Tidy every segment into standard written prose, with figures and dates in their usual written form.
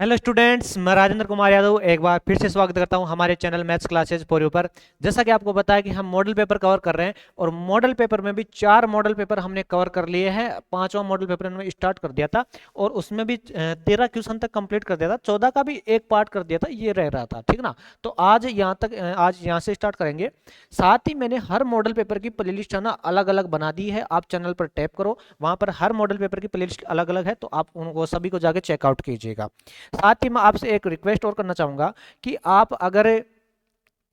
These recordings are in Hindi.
हेलो स्टूडेंट्स, मैं राजेंद्र कुमार यादव एक बार फिर से स्वागत करता हूं हमारे channel maths classes for you पर। जैसा कि आपको पता है कि हम मॉडल पेपर कवर कर रहे हैं और मॉडल पेपर में भी 4 मॉडल पेपर हमने कवर कर लिए हैं। 5वां मॉडल पेपर हमने स्टार्ट कर दिया था और उसमें भी 13 क्वेश्चन तक कंप्लीट कर दिया था। 14 का भी एक पार्ट कर दिया था, ये रह रहा था, ठीक ना। तो आज यहाँ तक आज यहाँ से स्टार्ट करेंगे। साथ ही मैंने हर मॉडल पेपर की प्लेलिस्ट है ना अलग अलग बना दी है। आप चैनल पर टैप करो, वहाँ पर हर मॉडल पेपर की प्लेलिस्ट अलग अलग है, तो आप उनको सभी को जाके चेकआउट कीजिएगा। साथ ही मैं आपसे एक रिक्वेस्ट और करना चाहूंगा कि आप अगर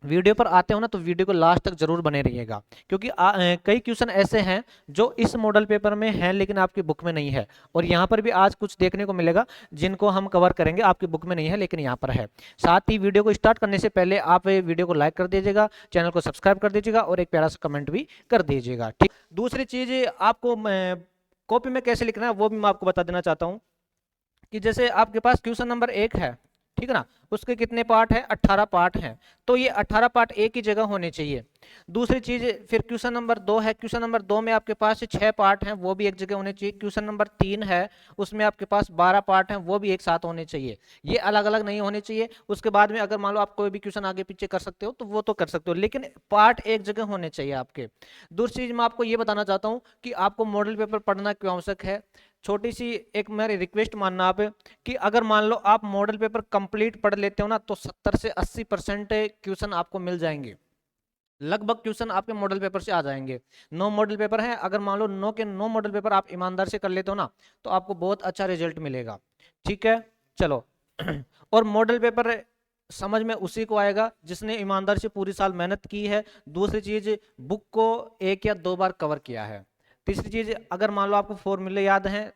वीडियो पर आते हो ना तो वीडियो को लास्ट तक जरूर बने रहिएगा, क्योंकि कई क्वेश्चन ऐसे हैं जो इस मॉडल पेपर में हैं लेकिन आपकी बुक में नहीं है। और यहाँ पर भी आज कुछ देखने को मिलेगा जिनको हम कवर करेंगे, आपकी बुक में नहीं है लेकिन यहाँ पर है। साथ ही वीडियो को स्टार्ट करने से पहले आप वीडियो को लाइक कर दीजिएगा, चैनल को सब्सक्राइब कर दीजिएगा और एक प्यारा सा कमेंट भी कर दीजिएगा, ठीक। दूसरी चीज, आपको कॉपी में कैसे लिखना है वो भी मैं आपको बता देना चाहता हूँ कि जैसे आपके पास क्वेश्चन नंबर 1 है, ठीक है ना। उसके कितने पार्ट हैं? 18 पार्ट हैं। तो ये 18 पार्ट एक ही जगह होने चाहिए। दूसरी चीज, फिर क्वेश्चन नंबर 2 है। क्वेश्चन नंबर 2 में आपके पास 6 पार्ट हैं, वो भी एक जगह होने चाहिए। क्वेश्चन नंबर 3 है, उसमें आपके पास 12 पार्ट हैं, वो भी एक साथ होने चाहिए। ये अलग अलग नहीं होने चाहिए। उसके बाद में अगर मान लो आप कोई भी क्वेश्चन आगे पीछे कर सकते हो तो वो तो कर सकते हो, लेकिन पार्ट एक जगह होने चाहिए आपके। दूसरी चीज मैं आपको ये बताना चाहता हूँ कि आपको मॉडल पेपर पढ़ना क्यों आवश्यक है। छोटी सी एक मेरी रिक्वेस्ट मानना आप, कि अगर मान लो आप मॉडल पेपर कंप्लीट पढ़ लेते हो ना तो 70 से 80% क्वेश्चन आपको मिल जाएंगे। लगभग क्वेश्चन आपके मॉडल पेपर से आ जाएंगे। 9 मॉडल पेपर हैं, अगर मान लो 9 के 9 मॉडल पेपर आप ईमानदार से कर लेते हो ना तो आपको बहुत अच्छा रिजल्ट मिलेगा, ठीक है। चलो और मॉडल पेपर समझ में उसी को आएगा जिसने ईमानदार से पूरी साल मेहनत की है। दूसरी चीज, बुक को 1 या 2 बार कवर किया है। तीसरी चीज, अगर मान लो आपको फॉर्मूले याद हैं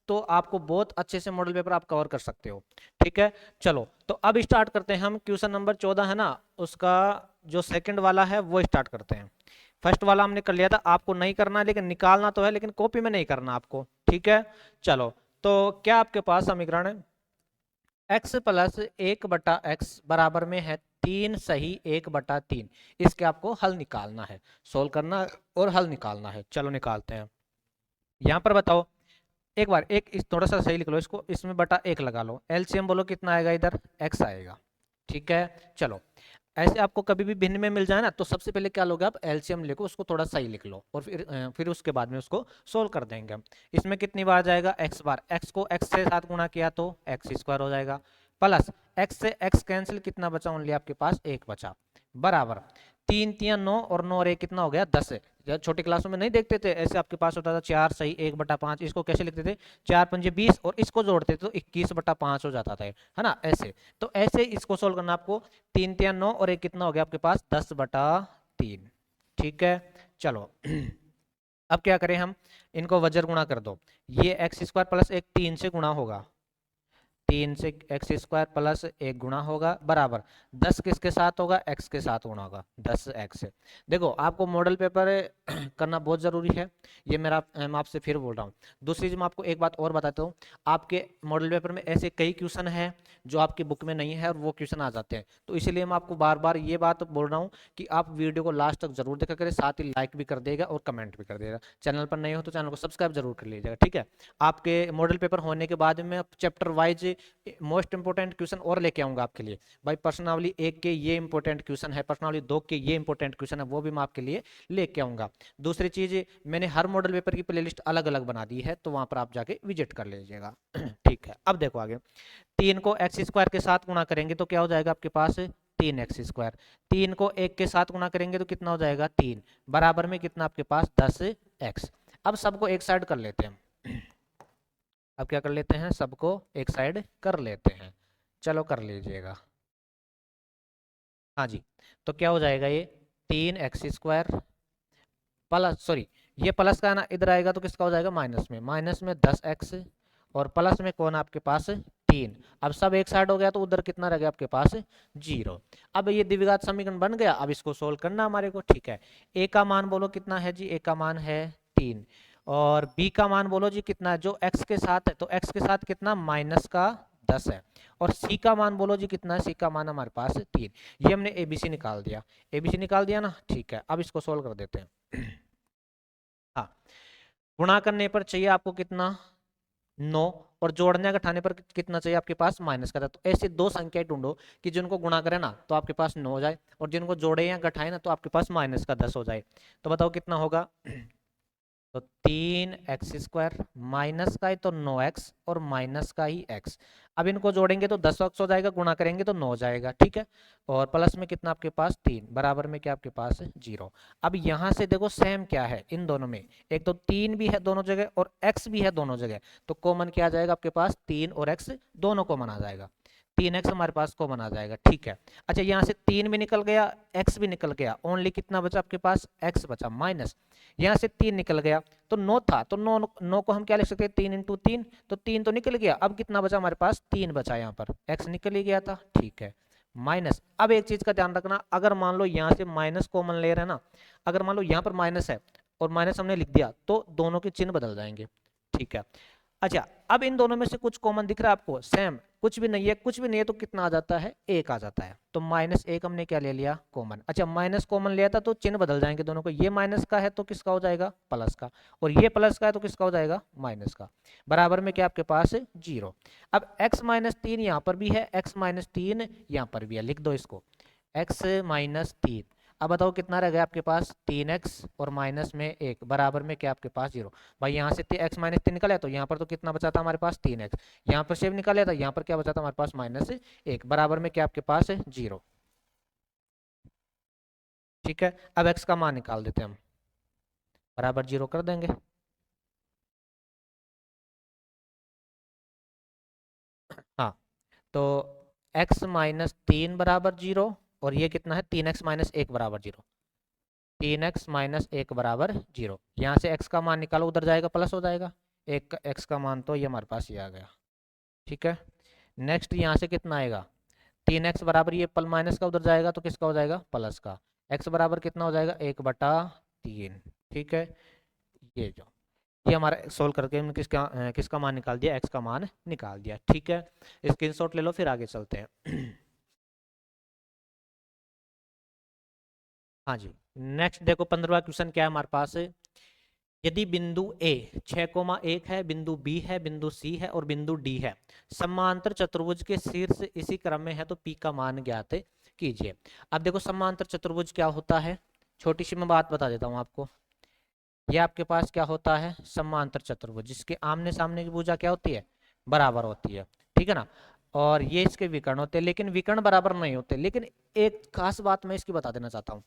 तो आपको बहुत अच्छे से मॉडल पेपर आप कवर कर सकते हो, ठीक है। चलो तो अब स्टार्ट करते हैं हम। क्वेश्चन नंबर 14 है ना, उसका जो सेकंड वाला है वो स्टार्ट करते हैं। फर्स्ट वाला हमने कर लिया था, आपको नहीं करना है लेकिन निकालना तो है, लेकिन कॉपी में नहीं करना आपको, ठीक है। चलो तो क्या आपके पास समीकरण है? एक्स प्लस 1/x बराबर में है 3 सही 1/3। इसके आपको हल निकालना है, सोल्व करना और हल निकालना है। चलो निकालते हैं। यहां पर बताओ, एक बार एक इस थोड़ा सा सही लिख लो इसको, इसमें बटा 1 लगा लो। एलसीएम बोलो कितना आएगा, इधर x आएगा, ठीक है। चलो ऐसे आपको कभी भी भिन्न में मिल जाए ना तो सबसे पहले क्या लोगे आप, एलसीएम लिखो, उसको थोड़ा सही लिख लो और फिर उसके बाद में उसको सोल्व कर देंगे हम। इसमें कितनी बार जाएगा, x बार। x को x से साथ गुणा किया तो x² हो जाएगा, प्लस x से x कैंसिल, कितना बचा, ओनली आपके पास 1 बचा, बराबर 3 3 9 और 9 और 1 कितना हो गया, 10 है। जब छोटी क्लासों में नहीं देखते थे ऐसे आपके पास होता था 4 सही 1/5। इसको कैसे लिखते थे, 4×5 = 20 और इसको जोड़ते थे तो 21/5 हो जाता था, है ना, ऐसे। तो ऐसे इसको सोल्व करना आपको। 3 3 9 और 1 कितना हो गया आपके पास, 10/3, ठीक है। चलो अब क्या करें हम, इनको वज्र गुणा कर दो। ये x² प्लस 1 3 से गुणा होगा, 3 से x² प्लस 1 गुणा होगा, बराबर 10 किसके साथ होगा, x के साथ गुणा होगा, 10x से। देखो आपको मॉडल पेपर करना बहुत जरूरी है, ये मेरा मैं आपसे फिर बोल रहा हूँ। दूसरी चीज मैं आपको एक बात और बताता हूँ, आपके मॉडल पेपर में ऐसे कई क्वेश्चन हैं जो आपकी बुक में नहीं है और वो क्वेश्चन आ जाते हैं। तो इसीलिए मैं आपको बार बार ये बात बोल रहा हूँ कि आप वीडियो को लास्ट तक जरूर देखा करें, साथ ही लाइक भी कर देगा और कमेंट भी कर देगा। चैनल पर नए हो तो चैनल को सब्सक्राइब जरूर कर लीजिएगा, ठीक है। आपके मॉडल पेपर होने के बाद में chapter wise most important question और लेके आऊंगा आपके लिए। भाई प्रश्नावली 1 के ये इंपोर्टेंट क्वेश्चन है, प्रश्नावली 2 के ये इंपोर्टेंट क्वेश्चन है, वो भी मैं आपके लिए लेके आऊंगा। दूसरी चीज, मैंने हर मॉडल पेपर की प्लेलिस्ट अलग अलग बना दी है, तो वहां पर आप जाके विजिट कर लीजिएगा ठीक है। अब देखो आगे, 3 को x² के साथ गुणा करेंगे तो क्या हो जाएगा आपके पास, 3x²। 3 को 1 के साथ गुणा करेंगे तो कितना हो जाएगा, 3, बराबर में कितना आपके पास, 10x। अब सबको एक साइड कर लेते हैं अब क्या कर लेते हैं, सबको एक साइड कर लेते हैं। चलो कर लीजिएगा, हाँ जी। तो क्या हो जाएगा, ये 3x² प्लस, सॉरी, ये प्लस का है ना, इधर आएगा तो किसका हो जाएगा, माइनस में 10x और प्लस में कौन आपके पास, 3। अब सब एक साइड हो गया तो उधर कितना रह गया आपके पास, 0। अब ये द्विघात समीकरण बन गया, अब इसको सोल्व करना हमारे को, ठीक है। a का मान बोलो कितना है जी, a का मान है 3 और b का मान बोलो जी कितना है, जो x के साथ है तो x के साथ कितना, -10 है। और c का मान बोलो जी कितना है, c का मान हमारे पास 3। ये हमने abc निकाल दिया, abc निकाल दिया ना, ठीक है। अब इसको सोल्व कर देते हैं हाँ, गुणा करने पर चाहिए आपको कितना, 9 और जोड़ने घटाने पर कितना चाहिए आपके पास, माइनस का था। तो ऐसे दो संख्याएं ढूंढो कि जिनको गुणा करे ना तो आपके पास 9 हो जाए, और जिनको जोड़े या घटाए ना तो आपके पास -10 हो जाए। तो बताओ कितना होगा। तो 3x² माइनस का ही तो 9x और माइनस का ही x। अब इनको जोड़ेंगे तो 10x हो जाएगा, गुणा करेंगे तो 9 हो जाएगा, ठीक है। और प्लस में कितना आपके पास 3, बराबर में क्या आपके पास 0। अब यहां से देखो सेम क्या है इन दोनों में, एक तो 3 भी है दोनों जगह और x भी है दोनों जगह, तो कॉमन क्या आ जाएगा आपके पास, 3 और x दोनों कॉमन आ जाएगा। 3x हमारे पास कॉमन आ जाएगा, ठीक है। अच्छा यहाँ से 3 भी निकल गया, x भी निकल गया, ओनली कितना बचा आपके पास, x बचा माइनस। यहाँ से 3 निकल गया तो 9 था, तो 9 को हम क्या लिख सकते हैं, 3 × 3, तो 3 तो निकल गया। अब कितना बचा हमारे पास, 3 बचा, यहाँ पर x निकल ही गया था, ठीक है। माइनस, अब एक चीज का ध्यान रखना, अगर मान लो यहाँ से माइनस कॉमन ले रहे हैं ना, अगर मान लो यहाँ पर माइनस है और माइनस हमने लिख दिया तो दोनों के चिन्ह बदल जाएंगे, ठीक है। अच्छा अब इन दोनों में से कुछ कॉमन दिख रहा है आपको, सेम, कुछ भी नहीं है, कुछ भी नहीं है तो कितना आ जाता है, 1 आ जाता है। तो -1 हमने क्या ले लिया, कॉमन। अच्छा माइनस कॉमन लिया था तो चिन्ह बदल जाएंगे दोनों को, ये माइनस का है तो किसका हो जाएगा, प्लस का, और ये प्लस का है तो किसका हो जाएगा, माइनस का। बराबर में क्या आपके पास 0। अब x-3 यहाँ पर भी है, x-3 यहाँ पर भी है, लिख दो इसको, x-3। अब बताओ कितना रह गया आपके पास, 3x और माइनस में 1, बराबर में क्या आपके पास 0। भाई यहाँ से x-3 निकला तो यहाँ पर तो कितना बचा था हमारे पास, 3x। यहाँ पर से निकाला था, यहाँ पर क्या बचा था हमारे पास, -1, बराबर में क्या आपके पास 0, ठीक है। अब x का मान निकाल देते हैं हम, बराबर 0 कर देंगे। हाँ तो x-3 बराबर 0, और ये कितना है, 3x-1 बराबर 0, 3x-1 बराबर 0। यहाँ से x का मान निकालो, उधर जाएगा प्लस हो जाएगा, एक x का मान तो ये हमारे पास ये आ गया, ठीक है। नेक्स्ट यहाँ से कितना आएगा, 3x बराबर, ये पल माइनस का उधर जाएगा तो किसका हो जाएगा, प्लस का। x बराबर कितना हो जाएगा, 1/3, ठीक है। ये जो ये हमारा सोल्व करके हमने किसका मान निकाल दिया, x का मान निकाल दिया, ठीक है। स्क्रीनशॉट ले लो, फिर आगे चलते हैं। हाँ जी, नेक्स्ट देखो 15वां क्वेश्चन क्या है हमारे पास। यदि बिंदु A 6,1 है, बिंदु B है, बिंदु C है और बिंदु D है, समांतर चतुर्भुज के शीर्ष इसी क्रम में है तो P का मान ज्ञात कीजिए। अब देखो समांतर चतुर्भुज क्या होता है, छोटी सी मैं बात बता देता हूँ आपको। ये आपके पास क्या होता है, समांतर चतुर्भुज, जिसके आमने सामने की भुजा क्या होती है, बराबर होती है, ठीक है ना। और ये इसके विकर्ण होते हैं, लेकिन विकर्ण बराबर नहीं होते। लेकिन एक खास बात मैं इसकी बता देना चाहता हूँ।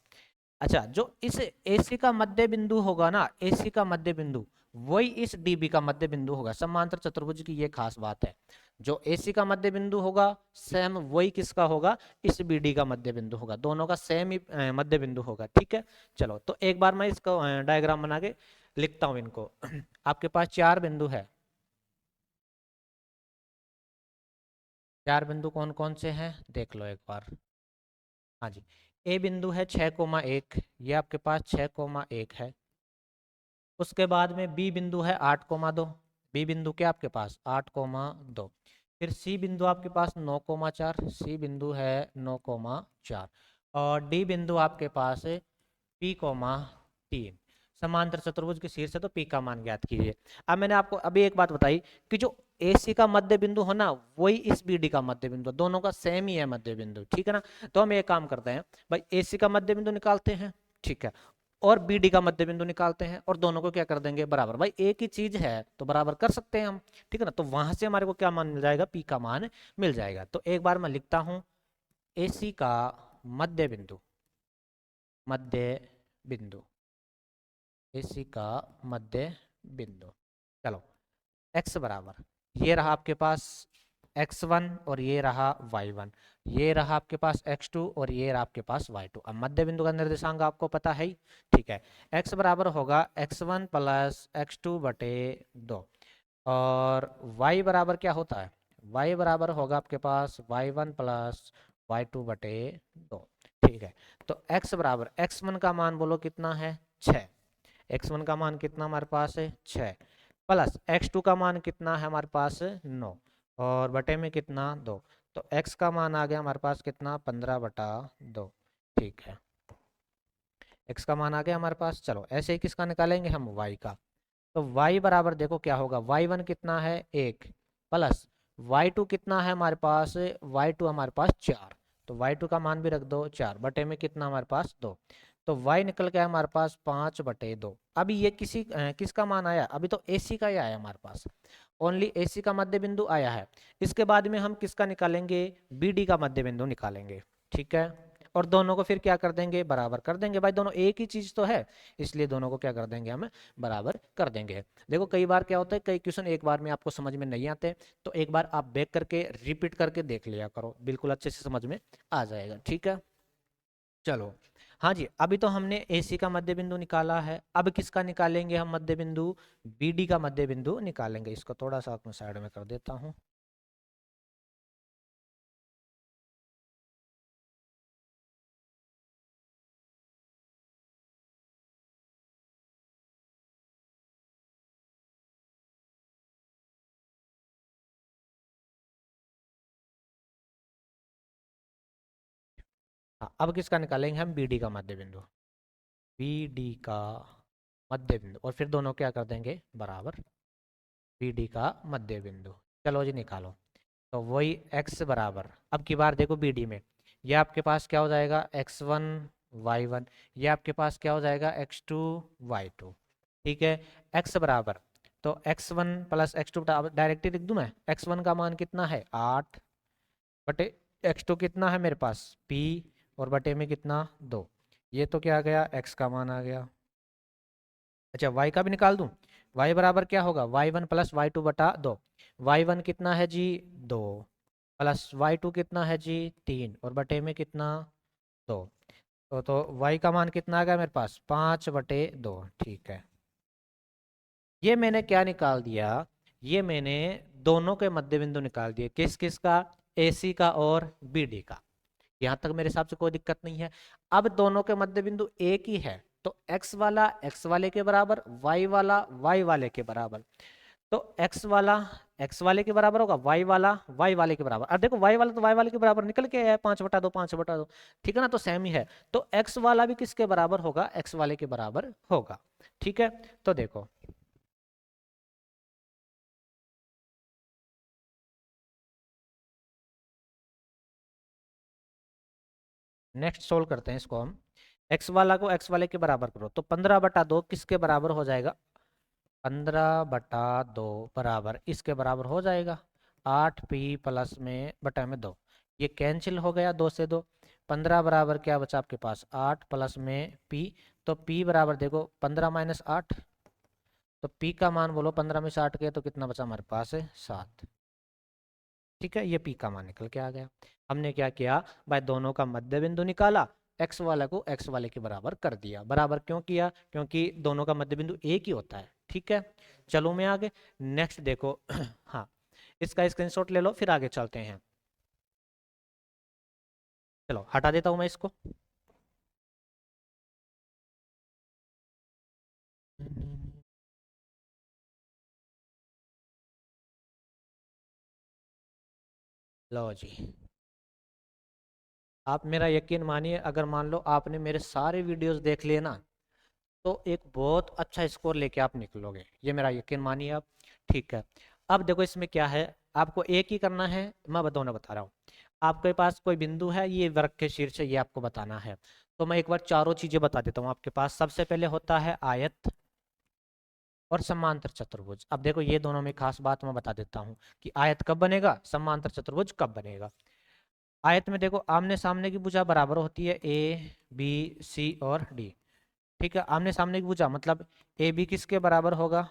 अच्छा जो इस AC का मध्य बिंदु होगा ना, AC का मध्य बिंदु वही इस DB का मध्य बिंदु होगा। समांतर चतुर्भुज की ये खास बात है, जो AC का मध्य बिंदु होगा सेम वही किसका होगा, इस BD का मध्य बिंदु होगा, दोनों का सेम ही मध्य बिंदु होगा, ठीक है। चलो तो एक बार मैं इसको डायग्राम बना के लिखता हूं इनको। आपके पास 4 बिंदु है, 4 बिंदु कौन कौन से हैं देख लो एक बार। हाँ जी, ए बिंदु है 6,1, ये आपके पास 6,1 है। उसके बाद में बी बिंदु है 8,2, बी बिंदु के आपके पास 8,2। फिर सी बिंदु आपके पास 9,4, सी बिंदु है 9,4। और डी बिंदु आपके पास है P,3। समांतर चतुर्भुज के शीर्ष है तो P का मान ज्ञात कीजिए। अब मैंने आपको अभी एक बात बताई कि जो AC का मध्य बिंदु हो ना वही इस BD का मध्य बिंदु, दोनों का सेम ही है मध्य बिंदु, ठीक है ना। तो हम एक काम करते हैं भाई, AC का मध्य बिंदु निकालते हैं, ठीक है, और BD का मध्य बिंदु निकालते हैं, और दोनों को क्या कर देंगे, बराबर। भाई एक ही चीज है तो बराबर कर सकते हैं हम, ठीक है ना। तो वहां से हमारे को क्या मान मिल जाएगा, P का मान मिल जाएगा। तो एक बार मैं लिखता हूं, AC का मध्य बिंदु, मध्य बिंदु, AC का मध्य बिंदु। चलो x बराबर, ये रहा आपके पास x1 और ये रहा y1, ये रहा आपके पास x2 और ये रहा आपके पास y2। अब मध्य बिंदु का निर्देशांक आपको पता है ही, ठीक है। x बराबर होगा x1 + x2/2, और y बराबर क्या होता है, y बराबर होगा आपके पास y1 + y2/2, ठीक है। तो x बराबर, x1 का मान बोलो कितना है, 6, x1 का मान कितना हमारे पास है 6, प्लस x2 का मान कितना है हमारे पास 9, और बटे में कितना 2। तो x का मान आ गया हमारे पास कितना, 15/2, ठीक है। x का मान आ गया हमारे पास। चलो ऐसे ही किसका निकालेंगे हम, y का। तो y बराबर देखो क्या होगा, y1 कितना है 1, प्लस y2 कितना है हमारे पास, y2 हमारे पास 4, तो y2 का मान भी रख दो 4 बटे में कितना हमारे पास 2, तो y निकल गया हमारे पास 5/2। अभी ये किसका मान आया, अभी तो AC का ही आया हमारे पास, ओनली AC का मध्य बिंदु आया है। इसके बाद में हम किसका निकालेंगे, BD का मध्य बिंदु निकालेंगे, ठीक है। और दोनों को फिर क्या कर देंगे, बराबर कर देंगे, भाई दोनों एक ही चीज तो है, इसलिए दोनों को क्या कर देंगे, हम बराबर कर देंगे। देखो कई बार क्या होता है, कई क्वेश्चन एक बार में आपको समझ में नहीं आते, तो एक बार आप बैक करके रिपीट करके देख लिया करो, बिल्कुल अच्छे से समझ में आ जाएगा, ठीक है। चलो, हाँ जी, अभी तो हमने AC का मध्य बिंदु निकाला है, अब किसका निकालेंगे हम मध्य बिंदु, BD का मध्य बिंदु निकालेंगे। इसको थोड़ा सा मैं साइड में कर देता हूँ। हाँ, अब किसका निकालेंगे हम, BD का मध्य बिंदु, BD का मध्य बिंदु, और फिर दोनों क्या कर देंगे, बराबर, BD का मध्य बिंदु। चलो जी निकालो, तो वही x बराबर, अब की बार देखो BD में, ये आपके पास क्या हो जाएगा, x1 y1, ये आपके पास क्या हो जाएगा, x2 y2, ठीक है। x बराबर, तो x1 प्लस x2, डायरेक्ट लिख दूं मैं, x1 का मान कितना है 8 बटे x2 कितना है मेरे पास p, और बटे में कितना 2, ये तो क्या आ गया, x का मान आ गया। अच्छा y का भी निकाल दूं, y बराबर क्या होगा, y1 प्लस y2 बटा 2, y1 कितना है जी 2, प्लस y2 कितना है जी 3, और बटे में कितना 2, तो y का मान कितना आ गया मेरे पास 5/2, ठीक है। ये मैंने क्या निकाल दिया, ये मैंने दोनों के मध्य बिंदु निकाल दिए, किस किस का, AC का और BD का। यहां तक मेरे हिसाब से कोई दिक्कत नहीं है। अब दोनों के मध्य बिंदु एक ही है, तो x वाला x वाले के बराबर, y वाला y वाले के बराबर, तो x वाला x वाले के बराबर होगा, y वाला y वाले के बराबर। अब देखो y वाला तो y वाले के बराबर निकल के आया 5/2, 5/2, ठीक है ना, तो सेम ही है, तो x वाला भी किसके बराबर होगा, x वाले के बराबर होगा, ठीक है। तो देखो नेक्स्ट सोल्व करते हैं इसको हम, x वाला को x वाले के बराबर करो, तो 15/2 किसके बराबर हो जाएगा, 15/2 बराबर इसके बराबर हो जाएगा 8p प्लस में बटा में 2, ये कैंसिल हो गया 2 से 2, 15 बराबर क्या बचा आपके पास 8 प्लस में p, तो p बराबर देखो 15 माइनस 8, तो p का मान बोलो 15 में से 8 गए तो कितना बचा हमारे पास है 7, ठीक है, ये p का मान निकल के आ गया। हमने क्या किया भाई, दोनों का मध्य बिंदु निकाला, x वाला को x वाले के बराबर कर दिया, बराबर क्यों किया, क्योंकि दोनों का मध्य बिंदु एक ही होता है, ठीक है। चलो मैं आगे नेक्स्ट देखो हाँ, इसका स्क्रीनशॉट ले लो फिर आगे चलते हैं। चलो हटा देता हूं मैं इसको। लो जी, आप मेरा यकीन मानिए, अगर मान लो आपने मेरे सारे वीडियोस देख लिए ना, तो एक बहुत अच्छा स्कोर लेके आप निकलोगे, ये मेरा यकीन मानिए आप, ठीक है। अब देखो इसमें क्या है, आपको एक ही करना है, मैं बता रहा हूँ, आपके पास कोई बिंदु है, ये वृत्त के शीर्ष है, ये आपको बताना है, तो मैं एक बार चारों चीजें बता देता हूँ आपके पास। सबसे पहले होता है आयत और समांतर चतुर्भुज। अब देखो ये दोनों में खास बात मैं बता देता हूँ कि आयत कब बनेगा, समांतर चतुर्भुज कब बनेगा। आयत में देखो आमने सामने की भुजा बराबर होती है A B C और D, ठीक है। आमने सामने की भुजा मतलब AB किसके बराबर होगा,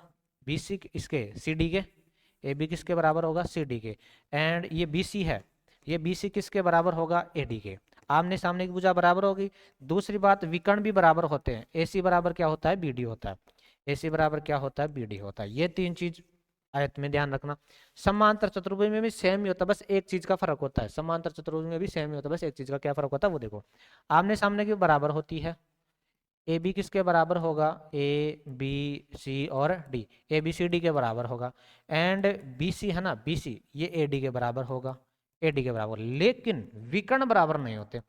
BC इसके, CD के, AB किसके बराबर होगा, CD के, एंड ये BC है, ये BC किसके बराबर होगा, AD के। आमने सामने की भुजा बराबर होगी। दूसरी बात, विकर्ण भी बराबर होते हैं, AC बराबर क्या होता है, BD होता है, AC बराबर क्या होता है, BD होता है, ये तीन चीज आयत में ध्यान रखना। समांतर चतुर्भुज में भी सेम ही होता है, बस एक चीज का फर्क होता है, समांतर चतुर्भुज में भी सेम ही होता है, बस एक चीज का क्या फर्क होता है वो देखो, आमने सामने की बराबर होती है, ए बी किसके बराबर होगा, A B C और D, ABCD के बराबर होगा, एंड BC है ना, BC ये AD के बराबर होगा, AD के बराबर, लेकिन विकर्ण बराबर नहीं होते।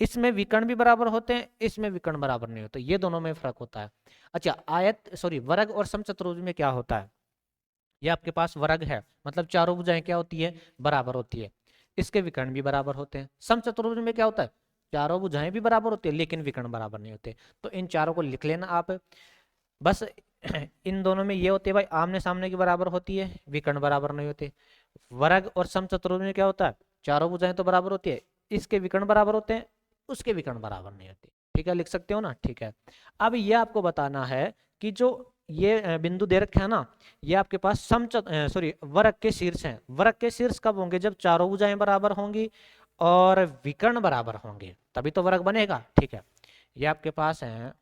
इसमें विकर्ण भी बराबर होते हैं, इसमें विकर्ण बराबर नहीं होते, ये दोनों में फर्क होता है। अच्छा आयत सॉरी वर्ग और समचतुर्भुज में क्या होता है, ये आपके पास वर्ग है, मतलब चारों भुजाएं क्या होती है, बराबर होती है। इसके विकर्ण भी बराबर होते हैं। समचतुर्भुज में क्या होता है, चारों भुजाएं भी बराबर होती है लेकिन विकर्ण बराबर नहीं होते। तो इन चारों को लिख लेना आप बस। इन दोनों में ये होती है भाई, आमने सामने की बराबर होती है, विकर्ण बराबर नहीं होते। वर्ग और समचतुर्भुज में क्या होता है, चारों भुजाएं तो बराबर होती है, इसके विकर्ण बराबर होते हैं, उसके विकर्ण बराबर नहीं होते। ठीक है, लिख सकते हो ना, ठीक है। अब ये आपको बताना है कि जो ये बिंदु दे रखे हैं ना, ये आपके पास सॉरी वर्ग के शीर्ष हैं। वर्ग के शीर्ष कब होंगे, जब चारों भुजाएं बराबर होंगी और विकर्ण बराबर होंगे, तभी तो वर्ग बनेगा। ठीक है, ये आपके पास है,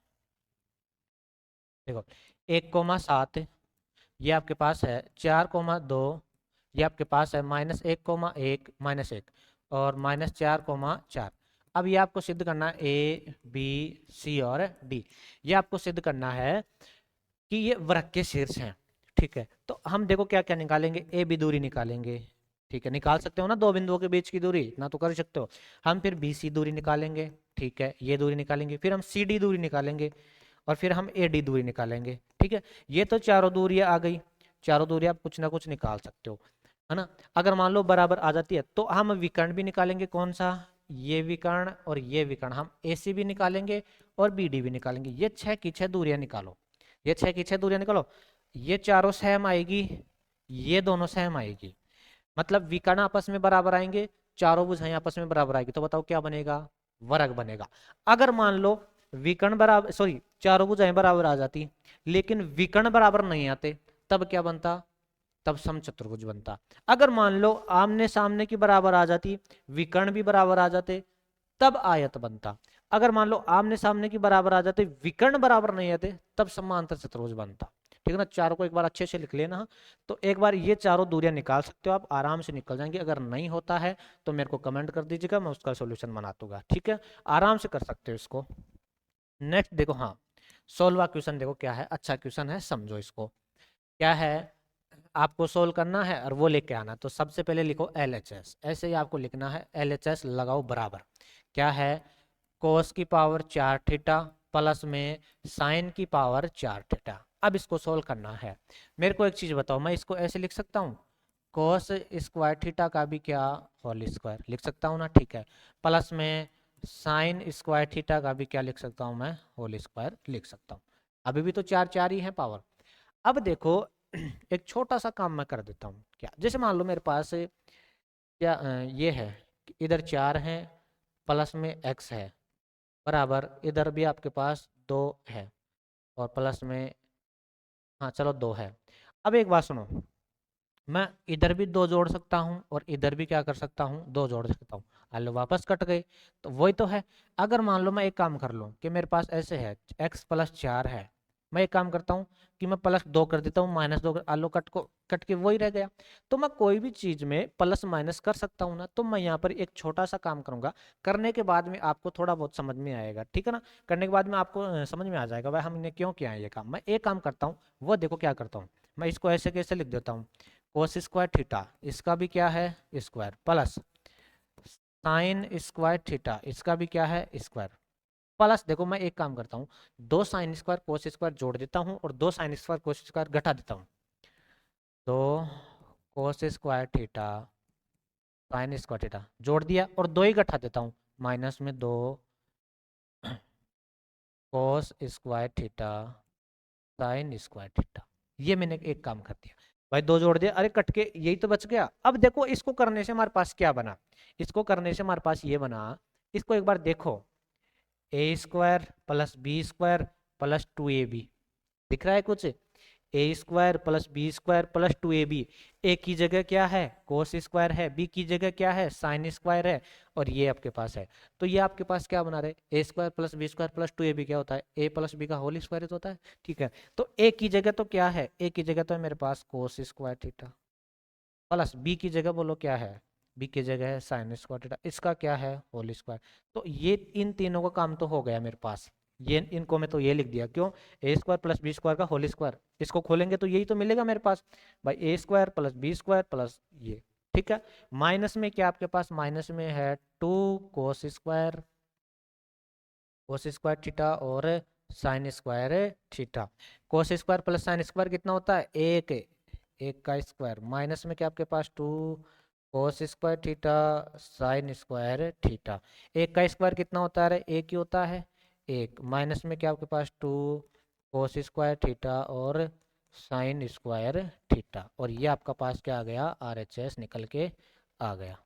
देखो 1,7, ये आपके पास है 4,2, ये आपके पास है -1,1 -1 और -4,4। अब ये आपको सिद्ध करना है ए बी सी और डी, ये आपको सिद्ध करना है कि ये वृत्त के शीर्ष हैं। ठीक है, तो हम देखो क्या क्या निकालेंगे, ए बी दूरी निकालेंगे। ठीक है, निकाल सकते हो ना दो बिंदुओं के बीच की दूरी, इतना तो कर सकते हो। हम फिर बी सी दूरी निकालेंगे। ठीक है, ये दूरी निकालेंगे, फिर हम सी डी दूरी निकालेंगे और फिर हम ए डी दूरी निकालेंगे। ठीक है, ये तो चारों दूरियां आ गई। चारों दूरी आप कुछ ना कुछ निकाल सकते हो, है ना। अगर मान लो बराबर आ जाती है तो हम विकर्ण भी निकालेंगे। कौन सा, ये विकर्ण और ये विकर्ण, हम ए सी भी निकालेंगे और बी डी भी निकालेंगे। ये 6 की 6 दूरियां निकालो, ये 6 की 6 दूरियां निकालो, ये चारों सेम आएगी, ये दोनों सेम आएगी, मतलब विकर्ण आपस में बराबर आएंगे, चारों भुजाएं आपस में बराबर आएगी, तो बताओ क्या बनेगा, वर्ग बनेगा। अगर मान लो विकर्ण बराबर, सॉरी चारों भुजाएं बराबर आ जाती लेकिन विकर्ण बराबर नहीं आते, तब क्या बनता, तब समचतुर्भुज बनता। अगर मान लो आमने सामने की बराबर आ जाती, विकर्ण भी बराबर आ जाते, तब आयत बनता। अगर मान लो आमने सामने की बराबर आ जाते, विकर्ण बराबर नहीं आते, तब समांतर चतुर्भुज बनता। ठीक है ना, चारों को एक बार अच्छे से लिख लेना। तो एक बार ये चारों दूरियां निकाल सकते हो आप, आराम से निकल जाएंगे। अगर नहीं होता है तो मेरे को कमेंट कर दीजिएगा, मैं उसका सोल्यूशन बना दूंगा। ठीक है, आराम से कर सकते हो इसको। नेक्स्ट देखो, हाँ 16वां क्वेश्चन देखो क्या है, अच्छा क्वेश्चन है, समझो इसको। क्या है, आपको सोल्व करना है और वो लेके आना। तो सबसे पहले लिखो LHS, ऐसे ही आपको लिखना है, LHS लगाओ बराबर। क्या है, कोस की पावर 4 थीटा प्लस में साइन की पावर 4 थीटा। अब इसको सोल्व करना है। मेरे को एक चीज बताओ, मैं इसको ऐसे लिख सकता हूँ, कोस स्क्वायर थीटा का भी क्या होल स्क्वायर लिख सकता हूँ ना। ठीक है, प्लस में साइन स्क्वायर थीटा का भी क्या लिख सकता हूँ मैं, होल स्क्वायर लिख सकता हूँ। अभी भी तो 4 4 ही है पावर। अब देखो एक छोटा सा काम मैं कर देता हूँ। क्या, जैसे मान लो मेरे पास क्या ये है कि इधर 4 है प्लस में x है, बराबर इधर भी आपके पास 2 है और प्लस में, हाँ चलो 2 है। अब एक बात सुनो, मैं इधर भी 2 जोड़ सकता हूँ और इधर भी क्या कर सकता हूँ, 2 जोड़ सकता हूँ। अल्लो वापस कट गए, तो वही तो है। अगर मान लो मैं एक काम कर लूँ कि मेरे पास ऐसे है x प्लस 4 है, मैं एक काम करता हूँ कि मैं +2 कर देता हूँ, -2 आलो कट के वही रह गया। तो मैं कोई भी चीज में प्लस माइनस कर सकता हूँ ना। तो मैं यहाँ पर एक छोटा सा काम करूंगा, करने के बाद में आपको थोड़ा बहुत समझ में आएगा। ठीक है ना, करने के बाद में आपको समझ में आ जाएगा भाई हमने क्यों किया है ये काम। मैं एक काम करता हूँ, वो देखो क्या करता हूँ, मैं इसको ऐसे कैसे लिख देता हूँ, कोस स्क्वायर थीटा, इसका भी क्या है square, plus sine square theta, इसका भी क्या है स्क्वायर, प्लस देखो मैं एक काम करता हूँ, 2 साइन स्क्वायर कोस स्क्वायर जोड़ देता हूँ और 2 साइन स्क्वायर कोस स्क्वायर घटा देता हूँ। तो कोस square theta sine square theta जोड़ दिया और 2 ही घटा देता हूँ, माइनस में 2 कोस square theta sine square theta. ये मैंने एक काम कर दिया भाई, 2 जोड़ दिया, अरे कट के यही तो बच गया। अब देखो इसको करने से हमारे पास क्या बना, इसको करने से हमारे पास ये बना, इसको एक बार देखो, a² plus b² plus 2ab, दिख रहा है कुछ, a² + b² प्लस 2ab। ए की जगह क्या है कोस स्क्वायर है, बी की जगह क्या है साइन स्क्वायर है, और ये आपके पास है। तो ये आपके पास क्या बना रहे, a² + b² प्लस 2ab क्या होता है, a प्लस बी का होल स्क्वायर होता है। ठीक है, तो ए की जगह तो क्या है, ए की जगह तो है मेरे पास cos square theta, plus b की जगह बोलो क्या है, बी की जगह है साइन स्क्वायर थीटा, इसका क्या है होल स्क्वायर। तो ये इन तीनों का काम तो हो गया मेरे पास। ये इनको मैं तो ये लिख दिया, क्यों, a² + b² का होल स्क्वायर, इसको खोलेंगे तो यही तो मिलेगा मेरे पास भाई, a² + b² प्लस ये। ठीक है, माइनस में क्या आपके पास, माइनस में है 2 कोस स्क्वायर थीटा और sine square theta. Cos square plus sine square कितना होता है, 1, एक का स्क्वायर माइनस में क्या आपके पास 2 कोस square theta sine square theta. एक का स्क्वायर कितना होता है, एक ही होता है एक, माइनस में क्या आपके पास 2 कोस स्क्वायर थीटा और साइन स्क्वायर थीटा, और ये आपका पास क्या आ गया, RHS निकल के आ गया।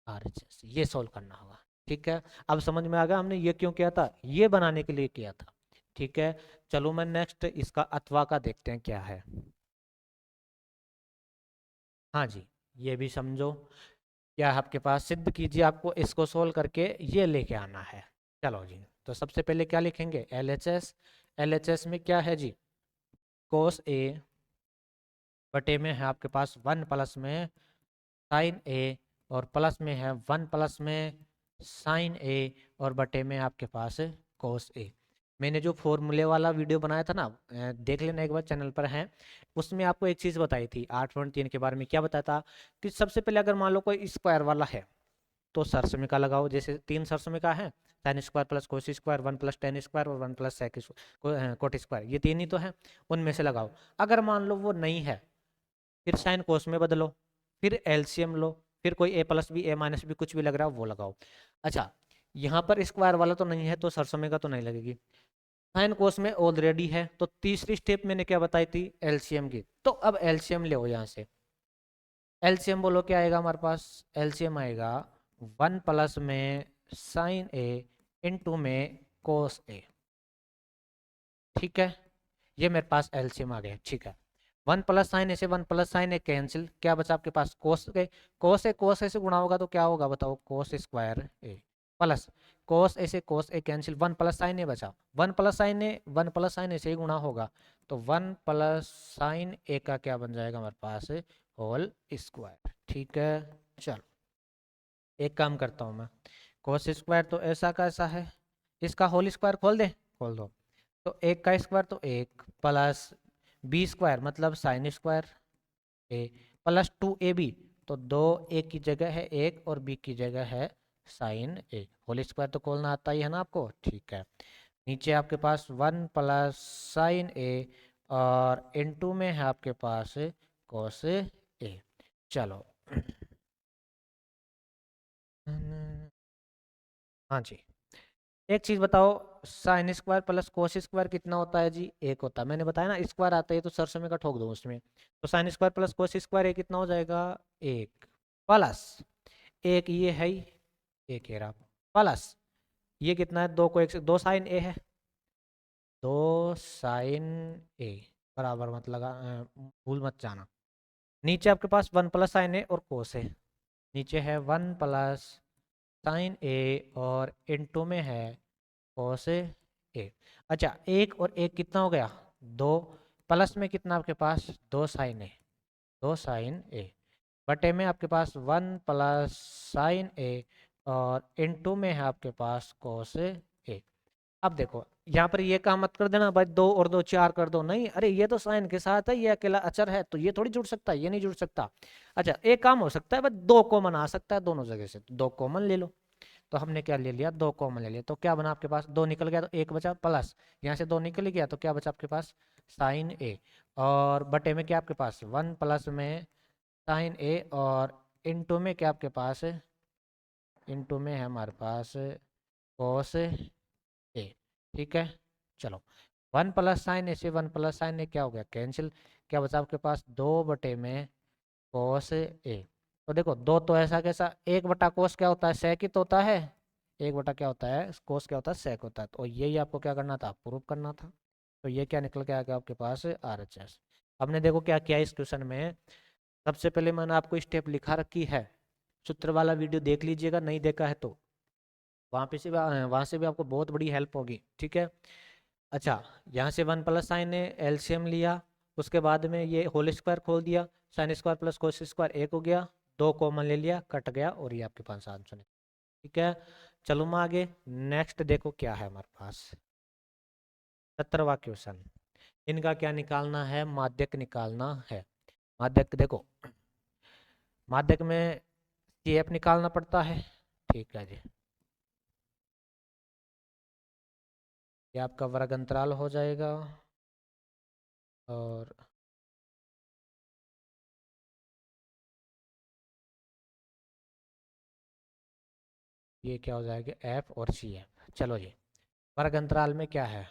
RHS ये सॉल्व करना होगा, ठीक है। अब समझ में आ गया हमने ये क्यों किया था, ये बनाने के लिए किया था, ठीक है। चलो मैं नेक्स्ट इसका अथवा का देखते हैं क्या है। हाँ जी, ये भी समझो, क्या आपके पास सिद्ध कीजिए, आपको इसको सोल्व करके ये लेके आना है। चलो जी, तो सबसे पहले क्या लिखेंगे, LHS। LHS में क्या है जी, कोस ए बटे में है आपके पास 1 प्लस में साइन ए, और प्लस में है 1 प्लस में साइन ए, और बटे में आपके पास कोस ए। मैंने जो फॉर्मूले वाला वीडियो बनाया था ना, देख लेना एक बार, चैनल पर है। उसमें आपको एक चीज़ बताई थी 8.3 के बारे में। क्या बताया था कि सबसे पहले अगर मान लो कोई स्क्वायर वाला है तो सरसमिका लगाओ, जैसे 3 सरसमिका है, sine square plus cos square, 1 plus ten square और 1 प्लस सेक कोट स्क्वायर, ये 3 ही तो है, उनमें से लगाओ। अगर मान लो वो नहीं है, फिर साइन कोस में बदलो, फिर एलसीएम लो, फिर कोई ए प्लस बी ए माइनस बी कुछ भी लग रहा है वो लगाओ। अच्छा, यहाँ पर स्क्वायर वाला तो नहीं है तो सरसों का तो नहीं लगेगी, साइन कोस में ऑलरेडी है, तो तीसरी स्टेप मैंने क्या बताई थी, एलसीएम की। तो अब एलसीएम ले यहाँ से, एलसीएम बोलो क्या आएगा हमारे पास, एलसीएम आएगा 1 प्लस में साइन ए इंटू में कोस ए, ठीक है। ये मेरे पास एलसीएम आ गया, ठीक है। 1 प्लस साइन ए से 1 प्लस साइन ए कैंसिल, क्या बचा आपके पास, कोस ए से गुणा होगा तो क्या होगा बताओ, कोस स्क्वायर ए प्लस कोस ए से कोस ए कैंसिल, 1 प्लस साइन ए बचा, 1 प्लस साइन ए 1 प्लस साइन ए से ही गुणा होगा, तो 1 प्लस साइन ए का क्या बन जाएगा हमारे पास, होल स्क्वायर, ठीक है। चलो एक काम करता हूँ मैं, कोस स्क्वायर तो ऐसा का ऐसा है, इसका होल स्क्वायर खोल दे, खोल दो, तो एक का स्क्वायर तो एक प्लस बी स्क्वायर मतलब साइन स्क्वायर ए प्लस 2ab, तो 2a की जगह है एक और b की जगह है साइन ए, होल स्क्वायर तो खोलना आता ही है ना आपको, ठीक है। नीचे आपके पास 1 प्लस साइन ए और इनटू में है आपके पास कोस ए। चलो हाँ जी, एक चीज बताओ, sine square plus cos square कितना होता है जी, एक होता है, मैंने बताया ना स्क्वायर आता है तो सरसों में का ठोक दो उसमें, तो sine square plus cos square ये कितना हो जाएगा, एक प्लस एक ये है ही, एक ये रहा, प्लस ये कितना है, दो को एक से, दो साइन ए है, दो साइन ए बराबर मत लगा, भूल मत जाना। नीचे आपके पास 1 प्लस साइन ए और कोस है, नीचे है 1 प्लस साइन ए और इनटू में है कोस ए। अच्छा, एक और एक कितना हो गया, दो, प्लस में कितना आपके पास, दो साइन ए, दो साइन ए, बटे में आपके पास 1 प्लस साइन ए और इनटू में है आपके पास कोस ए। अब देखो यहाँ पर ये काम मत कर देना भाई, दो और दो चार कर दो, नहीं, अरे ये तो साइन के साथ है, ये अकेला अचर है तो ये थोड़ी जुड़ सकता है, ये नहीं जुड़ सकता। अच्छा, एक काम हो सकता है भाई, दो कॉमन आ सकता है दोनों जगह से, तो दो कॉमन ले लो, तो हमने क्या ले लिया, दो कॉमन ले लिया, तो क्या बना आपके पास, दो निकल गया तो एक बचा, प्लस यहाँ से दो निकल गया तो क्या बचा आपके पास, साइन ए, और बटे में क्या आपके पास 1 प्लस में साइन ए, और इनटू में क्या आपके पास, इनटू में है हमारे पास कोस ए, ठीक है। चलो 1 प्लस साइन ए से 1 प्लस साइन ए क्या हो गया, कैंसिल, क्या बचा आपके पास, दो बटे में कोस ए, तो देखो दो तो ऐसा कैसा, एक बटा कोस क्या होता है, सेक ही तो होता है, एक बटा क्या होता है, कोस क्या होता है, सेक होता है, तो यही आपको क्या करना था, प्रूव करना था। तो ये क्या निकल के आ गया आपके पास, RHS। हमने देखो क्या किया इस क्वेश्चन में, सबसे पहले मैंने आपको स्टेप लिखा रखी है, सूत्र वाला वीडियो देख लीजिएगा, नहीं देखा है तो वहाँ से भी आपको बहुत बड़ी हेल्प होगी, ठीक है। अच्छा, यहाँ से 1 प्लस साइन है, एलसीएम लिया, उसके बाद में ये होल स्क्वायर खोल दिया, sine square plus cos square एक हो गया, दो कॉमन ले लिया, कट गया, और ये आपके पास आंसर है, ठीक है। चलो मैं आगे नेक्स्ट देखो क्या है हमारे पास, 17वां क्वेश्चन। इनका क्या निकालना है, माध्यक निकालना है। माध्यक देखो, माध्यक में CF निकालना पड़ता है, ठीक है जी, ये आपका वर्ग अंतराल हो जाएगा, और ये क्या हो जाएगा, एफ और सी एफ। चलो जी, वर्ग अंतराल में क्या है,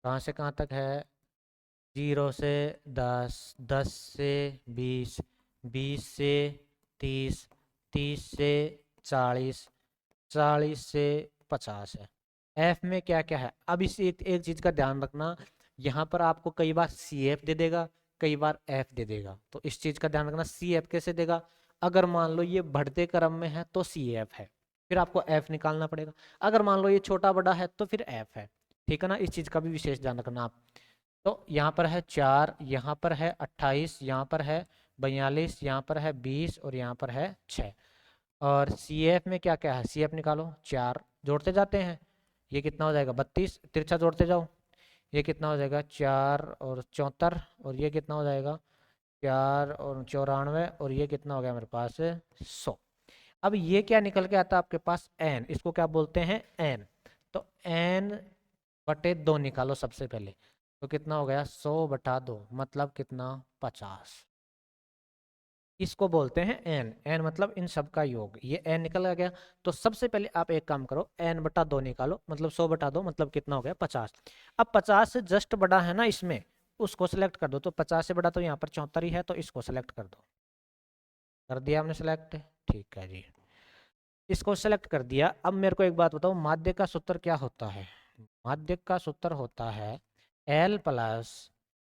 कहाँ से कहाँ तक है, 0 से 10, 10 से 20, 20 से 30, 30 से 40, 40 से 50 है। एफ में क्या क्या है, अब इस एक चीज का ध्यान रखना, यहाँ पर आपको कई बार सी एफ दे देगा, कई बार एफ दे देगा, तो इस चीज का ध्यान रखना। सी एफ कैसे देगा, अगर मान लो ये बढ़ते क्रम में है तो सी एफ है, फिर आपको एफ निकालना पड़ेगा। अगर मान लो ये छोटा बड़ा है तो फिर एफ है। ठीक है ना, इस चीज का भी विशेष ध्यान रखना आप। तो यहाँ पर है 4, यहाँ पर है 28, यहाँ पर है 42, यहाँ पर है 20 और यहाँ पर है 6। और सी एफ में क्या क्या है, सी एफ निकालो, 4 जोड़ते जाते हैं, ये कितना हो जाएगा 32, तिरछा जोड़ते जाओ, ये कितना हो जाएगा 4 और 74, और ये कितना हो जाएगा 4 और 94, और ये कितना हो गया मेरे पास 100। अब ये क्या निकल के आता है आपके पास, एन, इसको क्या बोलते हैं, एन। तो एन बटे 2 निकालो सबसे पहले, तो कितना हो गया 100/2, मतलब कितना 50। इसको बोलते हैं एन, एन मतलब इन सब का योग, ये एन निकल गया। तो सबसे पहले आप एक काम करो, n/2 निकालो, मतलब 100/2 मतलब कितना हो गया 50। अब 50 से जस्ट बड़ा है ना इसमें, उसको सिलेक्ट कर दो। तो 50 से बड़ा तो यहाँ पर 74 ही है, तो इसको सिलेक्ट कर दो। कर दिया हमने सिलेक्ट, ठीक है जी, इसको सेलेक्ट कर दिया। अब मेरे को एक बात बताओ, माध्य का सूत्र क्या होता है, माध्य का सूत्र होता है L प्लस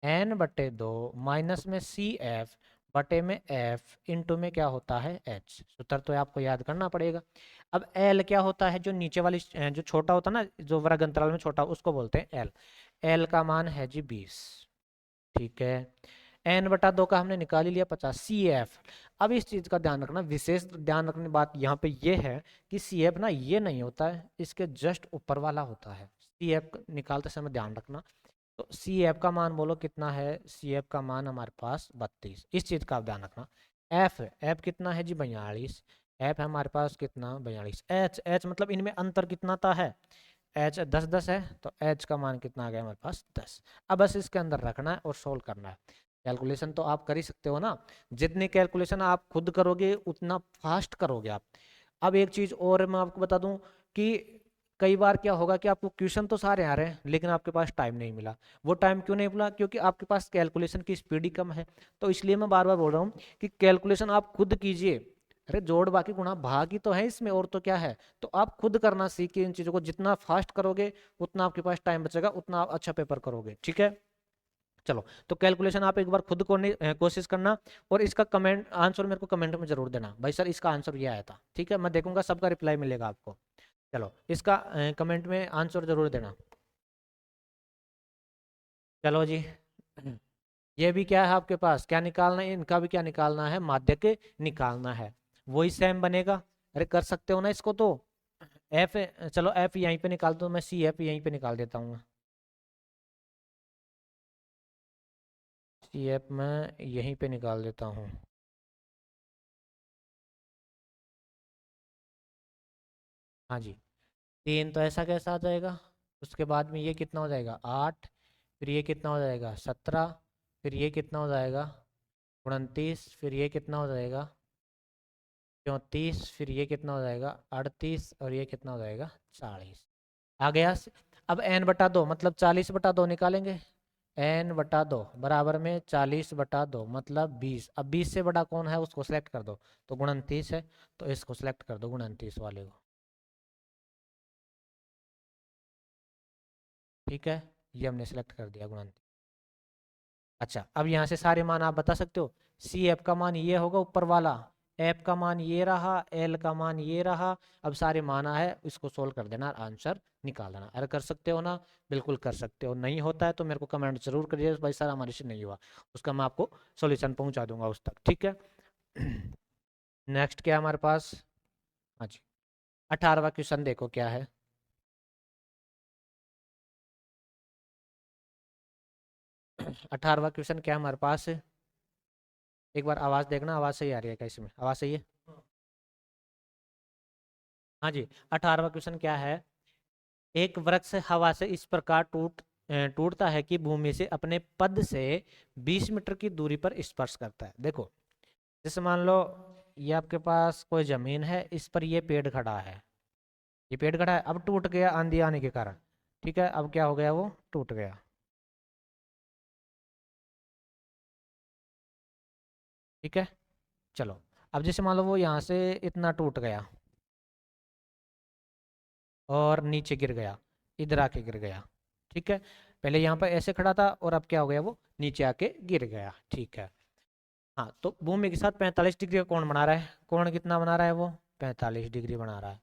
n/2 माइनस में सी एफ बटे में एफ इंटू में क्या होता है h। सूत्र तो आपको याद करना पड़ेगा। अब L क्या होता है, जो नीचे वाली जो छोटा होता है ना, जो वर्ग अंतराल में छोटा, उसको बोलते हैं L। L का मान है जी 20, ठीक है। n/2 का हमने निकाल ही लिया 50, सी एफ। अब इस चीज का ध्यान रखना, विशेष ध्यान रखने बात यहाँ पे ये है कि सी एफ ना ये नहीं होता है, इसके जस्ट ऊपर वाला होता है। सी एफ निकालते समय ध्यान रखना। तो सी एफ का मान बोलो कितना है, सी एफ का मान हमारे पास 32, इस चीज का आप ध्यान रखना। एफ, एफ कितना है जी 42, एफ है हमारे पास कितना 42। एच, एच मतलब इनमें अंतर कितना था है, एच 10 10 है, तो एच का मान कितना आ गया हमारे पास 10। अब बस इसके अंदर रखना है और सोल्व करना है। कैलकुलेशन तो आप कर ही सकते हो ना, जितनी कैलकुलेशन आप खुद करोगे उतना फास्ट करोगे आप। अब एक चीज और मैं आपको बता दूं कि कई बार क्या होगा कि आपको क्वेश्चन तो सारे आ रहे हैं लेकिन आपके पास टाइम नहीं मिला। वो टाइम क्यों नहीं मिला, क्योंकि आपके पास कैलकुलेशन की स्पीड ही कम है। तो इसलिए मैं बार बार बोल रहा हूँ कि कैलकुलेशन आप खुद कीजिए। अरे जोड़ बाकी गुणा भाग ही तो है इसमें, और तो क्या है। तो आप खुद करना सीखिए इन चीजों को, जितना फास्ट करोगे उतना आपके पास टाइम बचेगा, उतना आप अच्छा पेपर करोगे, ठीक है। चलो, तो कैलकुलेशन आप एक बार खुद को कोशिश करना, और इसका कमेंट आंसर मेरे को कमेंट में जरूर देना, भाई सर इसका आंसर ये आया था, ठीक है। मैं देखूंगा, सबका रिप्लाई मिलेगा आपको। चलो, इसका कमेंट में आंसर जरूर देना। चलो जी, ये भी क्या है आपके पास, क्या निकालना है, इनका भी क्या निकालना है, माध्यक निकालना है। वही सेम बनेगा। अरे कर सकते हो ना इसको तो। एफ, चलो एफ यहीं पे निकाल दो, मैं सी एफ यहीं पे निकाल देता हूँ। सी एफ मैं यहीं पे निकाल देता हूँ। हाँ जी, 3 तो ऐसा कैसा आ जाएगा, उसके बाद में ये कितना हो जाएगा 8, फिर ये कितना हो जाएगा 17, फिर ये कितना हो जाएगा 29, फिर ये कितना हो जाएगा 34, फिर ये कितना हो जाएगा 38, और ये कितना हो जाएगा 40। आ गया। अब n/2 मतलब 40/2 निकालेंगे। n/2 बराबर में 40/2 मतलब 20। अब 20 से बड़ा कौन है उसको सेलेक्ट कर दो, तो 29 है, तो इसको सेलेक्ट कर दो 29 वाले को, ठीक है। ये हमने सेलेक्ट कर दिया 29। अच्छा, अब यहाँ से सारे मान आप बता सकते हो। सी एफ का मान ये होगा ऊपर वाला, एफ का मान ये रहा, एल का मान ये रहा। अब सारे मान है, इसको सोल्व कर देना, आंसर निकाल देना। अरे कर सकते हो ना, बिल्कुल कर सकते हो। नहीं होता है तो मेरे को कमेंट जरूर करिए, भाई सर हमारे से नहीं हुआ, उसका मैं आपको सोल्यूशन पहुंचा दूंगा उस तक, ठीक है। नेक्स्ट क्या हमारे पास, हाँ जी, 18वां क्वेश्चन देखो क्या है। 18वां क्वेश्चन क्या है हमारे पास, एक बार आवाज देखना, आवाज सही आ रही है क्या, इसमें आवाज सही है। हाँ जी, 18वां क्वेश्चन क्या है, एक वृक्ष हवा से इस प्रकार टूट टूटता है कि भूमि से अपने पद से 20 मीटर की दूरी पर स्पर्श करता है। देखो जैसे मान लो ये आपके पास कोई जमीन है, इस पर ये पेड़ खड़ा है, ये पेड़ खड़ा है, अब टूट गया आंधी आने के कारण। ठीक है, अब क्या हो गया, वो टूट गया। ठीक है, चलो अब जैसे मान लो वो यहाँ से इतना टूट गया और नीचे गिर गया, इधर आके गिर गया। ठीक है, पहले यहाँ पर ऐसे खड़ा था और अब क्या हो गया, वो नीचे आके गिर गया। ठीक है, हाँ तो भूमि के साथ 45 डिग्री का कोण बना रहा है। कोण कितना बना रहा है वो, 45 डिग्री बना रहा है।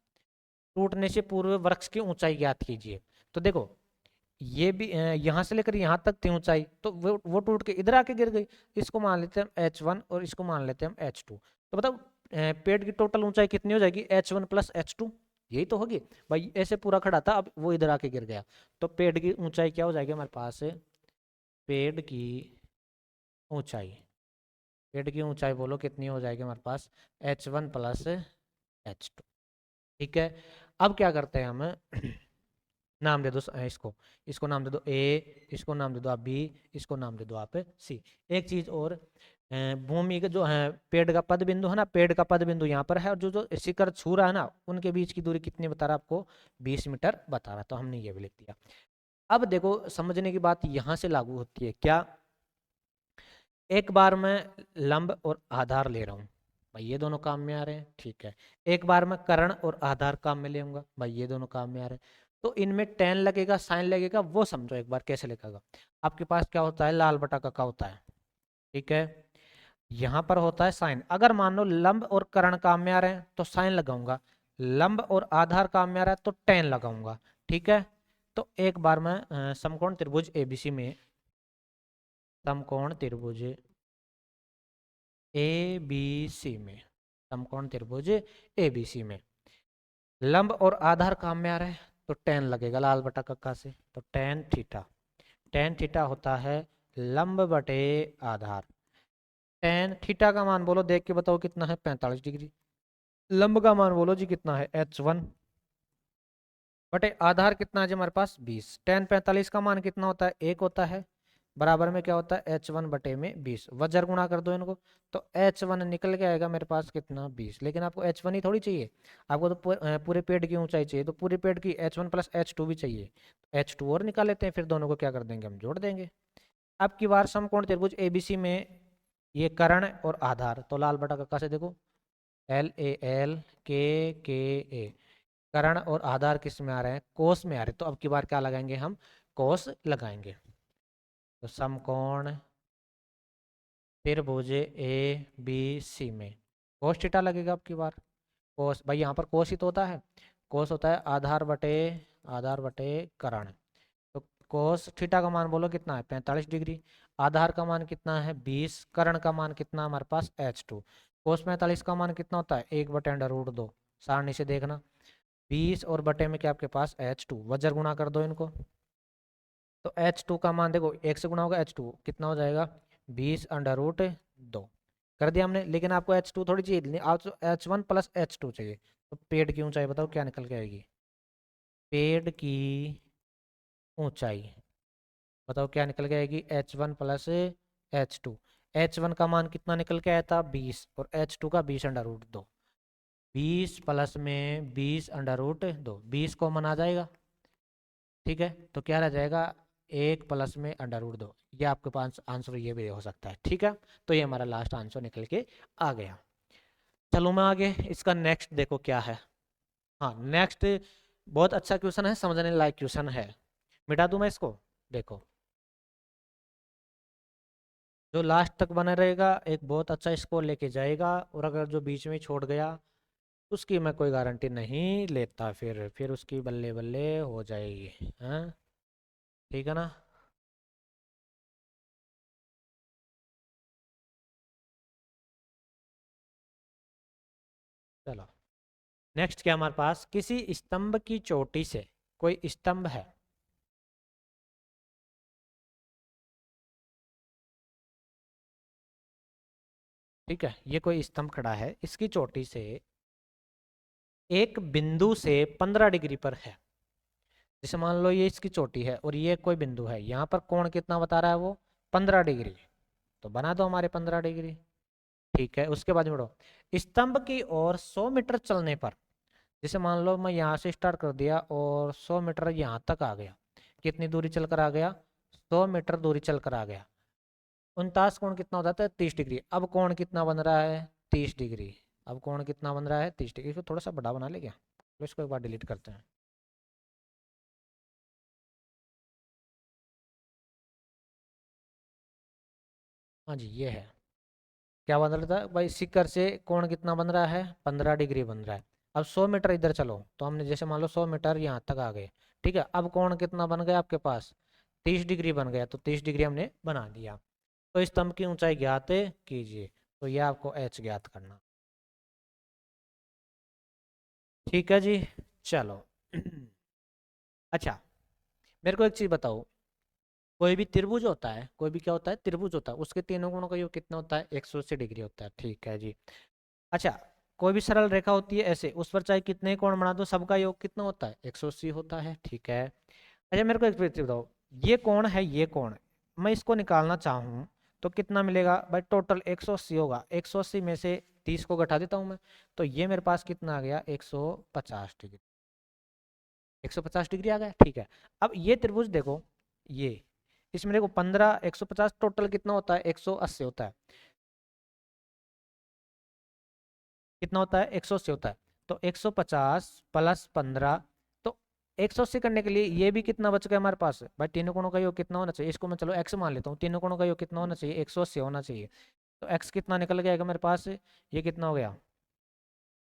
टूटने से पूर्व वृक्ष की ऊंचाई ज्ञात कीजिए। तो देखो ये भी यहाँ से लेकर यहाँ तक थी ऊंचाई, तो वो टूट के इधर आके गिर गई। इसको मान लेते हैं हम H1 और इसको मान लेते हैं हम H2। तो बताओ पेड़ की टोटल ऊंचाई कितनी हो जाएगी, H1 प्लस H2, यही तो होगी भाई। ऐसे पूरा खड़ा था, अब वो इधर आके गिर गया, तो पेड़ की ऊंचाई क्या हो जाएगी हमारे पास, पेड़ की ऊंचाई, पेड़ की ऊंचाई बोलो कितनी हो जाएगी हमारे पास, H1 प्लस H2। ठीक है, अब क्या करते हैं हम नाम दे दो इसको, इसको नाम दे दो ए, इसको नाम दे दो आप बी, इसको नाम दे दो आप सी। एक चीज और, भूमि का जो है पेड़ का पद बिंदु है ना, पेड़ का पद बिंदु यहाँ पर है, और जो जो शिखर छू रहा है ना, उनके बीच की दूरी कितनी बता रहा है आपको, 20 मीटर बता रहा है। तो हमने ये भी लिख दिया। अब देखो समझने की बात यहाँ से लागू होती है क्या, एक बार मैं लंब और आधार ले रहा हूँ भाई, ये दोनों काम में आ रहे हैं। ठीक है, एक बार मैं कर्ण और आधार काम में ले आऊंगा भाई, ये दोनों काम में आ रहे हैं। तो इनमें टेन लगेगा, साइन लगेगा, वो समझो एक बार कैसे लिखेगा। आपके पास क्या होता है, लाल बटा का होता है। ठीक है, यहाँ पर होता है साइन। अगर मान लो लंब और कर्ण काम में आ रहे हैं तो साइन लगाऊंगा, लंब और आधार काम में आ रहा है तो टेन लगाऊंगा। ठीक है, तो एक बार मैं समकोण त्रिभुज एबीसी में, समकोण त्रिभुज ए बी सी में, समकोण त्रिभुज ए बी सी में लंब और आधार काम में आ रहा है तो टेन लगेगा लाल बटा कक्का से, तो टेन थीटा, टेन थीटा होता है लंब बटे आधार। टेन थीटा का मान बोलो देख के बताओ कितना है, 45 डिग्री। लंब का मान बोलो जी कितना है, H1 बटे आधार कितना है जी हमारे पास 20। टेन 45 का मान कितना होता है, एक होता है, बराबर में क्या होता है H1 बटे में 20, वज्र गुणा कर दो इनको, तो H1 निकल के आएगा मेरे पास कितना 20। लेकिन आपको H1 ही थोड़ी चाहिए, आपको तो पूरे पेड़ की ऊंचाई चाहिए, तो पूरे पेड़ की H1 प्लस H2 भी चाहिए। H2 और निकाल लेते हैं, फिर दोनों को क्या कर देंगे हम जोड़ देंगे। अब की बार समकोण त्रिभुज एबीसी में ये कर्ण और आधार, तो लाल बटा कक्का से देखो LAL के कर्ण और आधार किस में आ रहे हैं, कोस में आ रहे हैं, तो अब की बार क्या लगाएंगे हम, कोस लगाएंगे। तो समकोण त्रिभुज ए बी सी में कोस थीटा लगेगा अब की बार। कोस भाई यहाँ पर कोस ही तो होता है, कोस होता है आधार बटे कर्ण। तो कोस थीटा का मान बोलो कितना है, 45 डिग्री। आधार का मान कितना है 20, कर्ण का मान कितना हमारे पास H2। कोस 45 का मान कितना होता है, 1/√2, सारणी से देखना, 20 और बटे में क्या आपके पास H2, वज्र गुणा कर दो इनको। तो H2 का मान देखो, एक से गुणा होगा H2 कितना हो जाएगा, 20/√2 कर दिया हमने। लेकिन आपको H2 थोड़ी चाहिए, आपको H1 प्लस H2 चाहिए। तो पेड़ की ऊंचाई बताओ क्या निकल के आएगी, पेड़ की ऊंचाई बताओ क्या निकल के आएगी, H1 प्लस H2। H1 का मान कितना निकल के आया था 20, और H2 का 20/2, 20 प्लस में 20/2, 20 कॉमन आ जाएगा। ठीक है, तो क्या रह जाएगा, 1 प्लस में √2, ये आपके पास आंसर ये भी हो सकता है। ठीक है, तो ये हमारा लास्ट आंसर निकल के आ गया। चलो मैं आगे इसका नेक्स्ट देखो क्या है। हाँ नेक्स्ट बहुत अच्छा क्वेश्चन है, समझने लायक क्वेश्चन है, मिटा दूं मैं इसको। देखो जो लास्ट तक बना रहेगा एक बहुत अच्छा स्कोर लेके जाएगा, और अगर जो बीच में छोड़ गया उसकी मैं कोई गारंटी नहीं लेता, फिर उसकी बल्ले बल्ले हो जाएगी। हाँ ठीक है ना। चलो नेक्स्ट क्या हमारे पास, किसी स्तंभ की चोटी से, कोई स्तंभ है, ठीक है, ये कोई स्तंभ खड़ा है, इसकी चोटी से एक बिंदु से 15 डिग्री पर है। जैसे मान लो ये इसकी चोटी है और ये कोई बिंदु है, यहाँ पर कोण कितना बता रहा है वो 15 डिग्री, तो बना दो हमारे 15 डिग्री। ठीक है, उसके बाद बढ़ो, स्तंभ की ओर 100 मीटर चलने पर, जैसे मान लो मैं यहाँ से स्टार्ट कर दिया और 100 मीटर यहाँ तक आ गया, कितनी दूरी चलकर आ गया, 100 मीटर दूरी चलकर आ गया, 49 कोण कितना हो जाता है 30 डिग्री। अब कोण कितना बन रहा है 30 डिग्री। अब कोण कितना बन रहा है 30 डिग्री। इसको थोड़ा सा बड़ा बना ले क्या, तो इसको एक बार डिलीट करते हैं। हाँ जी, ये है, क्या बन रहा था भाई, शिखर से कोण कितना बन रहा है 15 डिग्री बन रहा है। अब 100 मीटर इधर चलो, तो हमने जैसे मान लो 100 मीटर यहाँ तक आ गए। ठीक है, अब कोण कितना बन गया आपके पास 30 डिग्री बन गया, तो 30 डिग्री हमने बना दिया। तो स्तंभ की ऊंचाई ज्ञात कीजिए, तो यह आपको एच ज्ञात करना। ठीक है जी, चलो। अच्छा, मेरे को एक चीज बताओ, कोई भी त्रिभुज होता है, कोई भी क्या होता है त्रिभुज होता है, उसके तीनों कोणों का योग कितना होता है 180 डिग्री होता है। ठीक है जी। अच्छा, कोई भी सरल रेखा होती है ऐसे, उस पर चाहे कितने कोण बना दो, सबका योग कितना होता है 180 होता है। ठीक है। अच्छा, मेरे को एक चीज बताओ, ये कोण है, ये कोण, मैं इसको निकालना चाहूँ तो कितना मिलेगा भाई, टोटल 180 होगा, 180 में से 30 को घटा देता हूँ मैं, तो ये मेरे पास कितना आ गया 150 डिग्री। 150 डिग्री आ गया। ठीक है, अब ये त्रिभुज देखो, ये इसमें देखो 15 150 टोटल कितना होता है 180 होता है, कितना होता है 180 होता है। तो 150 प्लस 15, तो 180 करने के लिए ये भी कितना बच गया हमारे पास भाई, तीनों कोणों का योग कितना होना चाहिए, इसको मैं चलो x मान लेता हूँ, तीनों कोणों का योग कितना होना चाहिए 180 होना चाहिए। तो x कितना निकल गया मेरे पास, ये कितना हो गया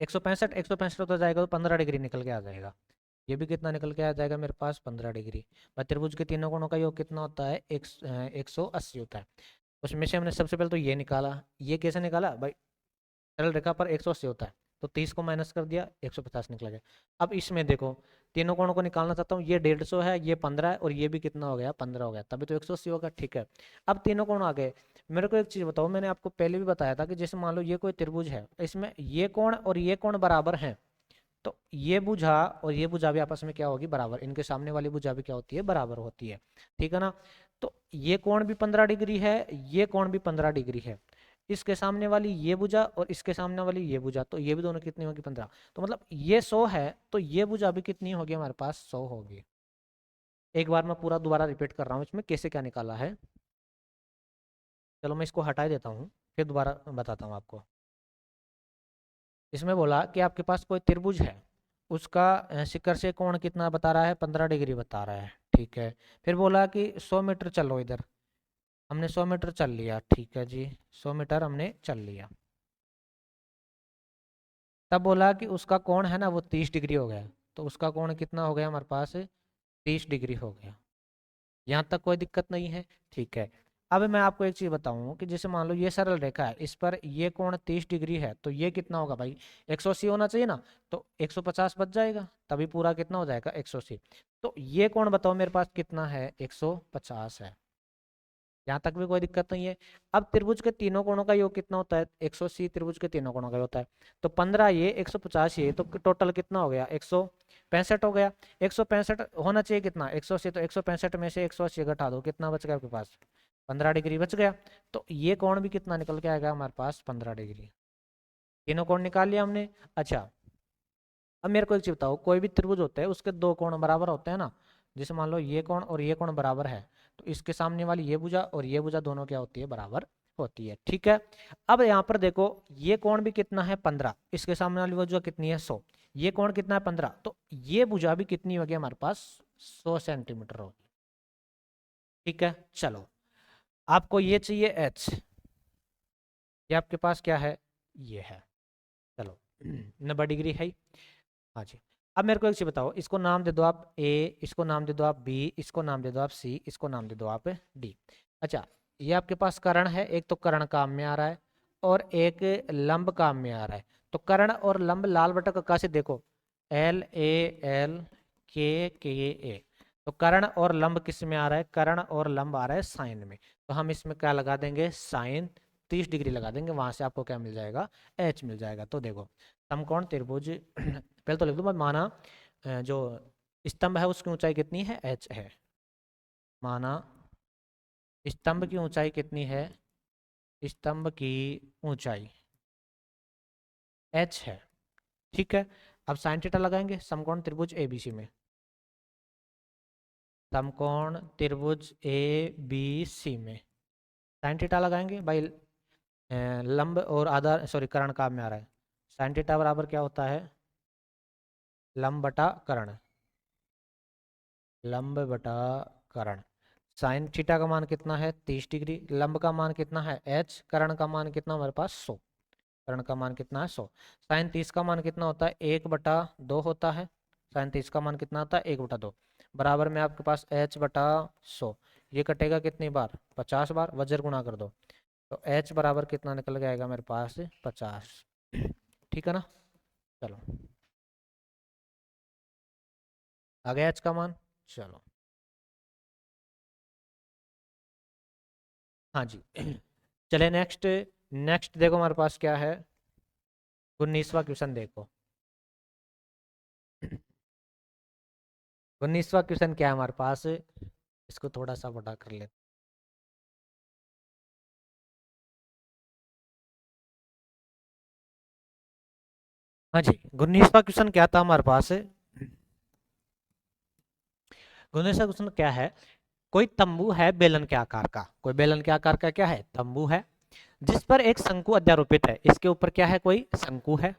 165, 165 तो जाएगा तो 15 डिग्री निकल के आ जाएगा। ये भी कितना निकल के आ जाएगा मेरे पास 15 डिग्री। भाई त्रिभुज के तीनों कोणों का योग कितना होता है 180 होता है। उसमें से हमने सबसे पहले तो ये निकाला, ये कैसे निकाला भाई, सरल रेखा पर 180 होता है, तो 30 को माइनस कर दिया 150 निकला गया। अब इसमें देखो, तीनों कोणों को निकालना चाहता हूँ, ये 150 है, ये 15 है, और ये भी कितना हो गया 15 हो गया, तभी तो 180 होगा। ठीक है, अब तीनों कोण आ गए। मेरे को एक चीज बताओ, मैंने आपको पहले भी बताया था कि जैसे मान लो ये कोई त्रिभुज है, इसमें ये कोण और ये कोण बराबर हैं, तो ये भुजा और ये भुजा भी आपस में क्या होगी बराबर, इनके सामने वाली भुजा भी क्या होती है बराबर होती है। ठीक है ना, तो ये कोण भी 15 डिग्री है, ये कोण भी 15 डिग्री है, इसके सामने वाली ये भुजा और इसके सामने वाली ये भुजा, तो ये भी दोनों कितनी होगी 15, तो मतलब ये 100 है, तो ये भुजा भी कितनी होगी हमारे पास 100 होगी। एक बार मैं पूरा दोबारा रिपीट कर रहा हूँ इसमें कैसे क्या निकाला है। चलो मैं इसको हटा देता हूँ, फिर दोबारा बताता हूँ आपको। इसमें बोला कि आपके पास कोई त्रिभुज है, उसका शिखर से कोण कितना बता रहा है 15 डिग्री बता रहा है। ठीक है, फिर बोला कि 100 मीटर चलो इधर, हमने 100 मीटर चल लिया। ठीक है जी, 100 मीटर हमने चल लिया, तब बोला कि उसका कोण है ना वो 30 डिग्री हो गया, तो उसका कोण कितना हो गया हमारे पास 30 डिग्री हो गया। यहाँ तक कोई दिक्कत नहीं है। ठीक है, अब मैं आपको एक चीज बताऊं कि जैसे मान लो ये सरल रेखा है, इस पर ये कोण 30 डिग्री है, तो ये कितना होगा भाई 180 होना चाहिए ना, तो 150 बच जाएगा, तभी पूरा कितना हो जाएगा 180। तो ये कोण बताओ मेरे पास कितना है 150 है, यहाँ तक भी कोई दिक्कत नहीं है। अब त्रिभुज के तीनों कोणों का योग कितना होता है 180, त्रिभुज के तीनों कोणों का होता है, तो 15 ये 150 ये, तो टोटल कितना हो गया 165 हो गया। 165 होना चाहिए कितना 180, तो 165 में से 180 घटा दो, कितना बच गया आपके पास 15 डिग्री बच गया। तो ये कोण भी कितना निकल के आएगा हमारे पास 15 डिग्री। तीनों कोण निकाल लिया हमने। अच्छा, अब मेरे को एक चीज बताओ, कोई भी त्रिभुज होता है उसके दो कोण बराबर होते हैं ना, जैसे मान लो ये कोण और ये कोण बराबर है, तो इसके सामने वाली ये भुजा और ये भुजा दोनों क्या होती है बराबर होती है। ठीक है, अब यहाँ पर देखो, ये कोण भी कितना है 15, इसके सामने वाली भुजा कितनी है 100, ये कोण कितना है 15, तो ये भुजा भी कितनी होगी हमारे पास 100 सेंटीमीटर होगी। ठीक है, चलो, आपको ये चाहिए एच, ये आपके पास क्या है ये है, चलो 90 डिग्री है। हाँ जी, अब मेरे को एक चीज बताओ, इसको नाम दे दो आप ए, इसको नाम दे दो आप बी, इसको नाम दे दो आप सी, इसको नाम दे दो आप डी। अच्छा, ये आपके पास कर्ण है, एक तो कर्ण काम में आ रहा है और एक लंब काम में आ रहा है। तो कर्ण और लंब लाल बटक का से देखो, एल ए एल के ए, तो कर्ण और लंब किस में आ रहा है, कर्ण और लंब आ रहा है साइन में, तो हम इसमें क्या लगा देंगे साइन 30 डिग्री लगा देंगे, वहां से आपको क्या मिल जाएगा एच मिल जाएगा। तो देखो समकोण त्रिभुज पहले तो लिख दो, मैं माना जो स्तंभ है उसकी ऊंचाई कितनी है, h है। माना स्तंभ की ऊंचाई कितनी है, स्तंभ की ऊंचाई h है, ठीक है। अब साइन थीटा लगाएंगे समकोण त्रिभुज एबीसी में, समकोण त्रिभुज एबीसी में साइन थीटा लगाएंगे भाई। लंब और आधार सॉरी कर्ण काम में आ रहा है। साइन थीटा बराबर क्या होता है, लंब बटा कर्ण, लंब बटा कर्ण। साइन थीटा का मान कितना है 30 डिग्री, लंब का मान कितना है h, कर्ण का मान कितना हमारे पास 100, कर्ण का मान कितना है 100। साइन 30 का मान कितना होता है 1/2 होता है, साइन 30 का मान कितना होता है 1/2, बराबर में आपके पास h/100। ये कटेगा कितनी बार 50 बार, वज्र गुणा कर दो तो h बराबर कितना निकल के आएगा मेरे पास 50, ठीक है ना। चलो आ गया h का मान। चलो हाँ जी चले नेक्स्ट, नेक्स्ट देखो हमारे पास क्या है, 19वां क्वेश्चन देखो। 19वां क्वेश्चन क्या है हमारे पास, इसको थोड़ा सा बड़ा कर लेते। हाँ जी 19वां क्वेश्चन क्या था हमारे पास, 19वां क्वेश्चन क्या है, कोई तंबू है बेलन के आकार का, कोई बेलन के आकार का क्या है तंबू है, जिस पर एक शंकु अध्यारोपित है, इसके ऊपर क्या है कोई शंकु है।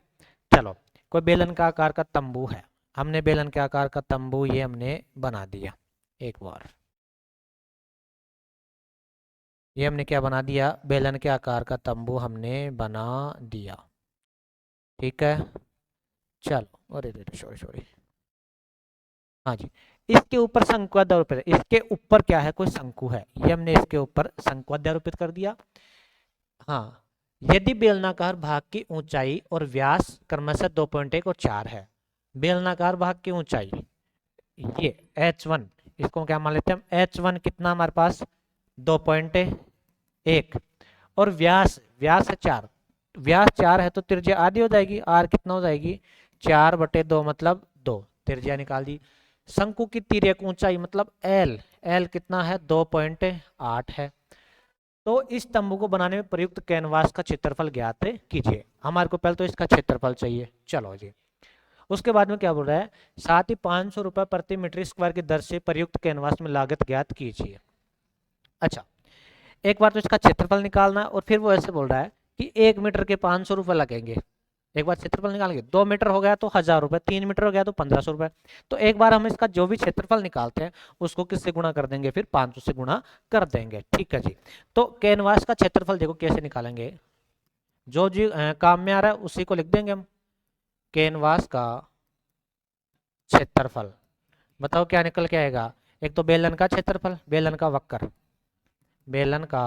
चलो कोई बेलन का आकार का तंबू है, हमने बेलन के आकार का तंबू ये हमने बना दिया एक बार, ये हमने क्या बना दिया, बेलन के आकार का तंबू हमने बना दिया, ठीक है। चलो अरे सॉरी सॉरी, हाँ जी इसके ऊपर शंकु अध्यारोपित है, इसके ऊपर क्या है कोई शंकु है, ये हमने इसके ऊपर शंकु अध्यारोपित कर दिया। हाँ यदि बेलनाकार भाग की ऊंचाई और व्यास क्रमशः 2.1 और 4 है, बेलनाकार भाग की ऊंचाई ये h1, इसको क्या मान लेते हैं हम h1 कितना हमारे पास 2.1 और व्यास, व्यास है 4, व्यास 4 है तो त्रिज्या आधी हो जाएगी, r कितना हो जाएगी 4/2 मतलब 2, त्रिज्या निकाल दी। शंकु की तिर्यक ऊंचाई मतलब l, l कितना है 2.8 है। तो इस तंबू को बनाने में प्रयुक्त कैनवास का क्षेत्रफल ज्ञात कीजिए, हमारे को पहले तो इसका क्षेत्रफल चाहिए। चलो जी उसके बाद में क्या बोल रहा है, साथ ही 500 रुपए प्रति मीटर स्क्वायर की दर से प्रयुक्त कैनवास में लागत ज्ञात कीजिए। अच्छा एक बार तो इसका क्षेत्रफल निकालना और फिर वो ऐसे बोल रहा है कि 1 मीटर के 500 रुपए लगेंगे, एक बार क्षेत्रफल निकालेंगे, 2 मीटर हो गया तो 1000 रुपए, 3 मीटर हो गया तो 1500 रुपए। तो एक बार हम इसका जो भी क्षेत्रफल निकालते हैं उसको किससे गुणा कर देंगे, फिर 500 से गुणा कर देंगे, ठीक है जी। तो कैनवास का क्षेत्रफल देखो कैसे निकालेंगे, जो जी काम में आ रहा है उसी को लिख देंगे हम, कैनवास का क्षेत्रफल, बताओ क्या निकल के आएगा, एक तो बेलन का क्षेत्रफल, बेलन का वक्र, बेलन का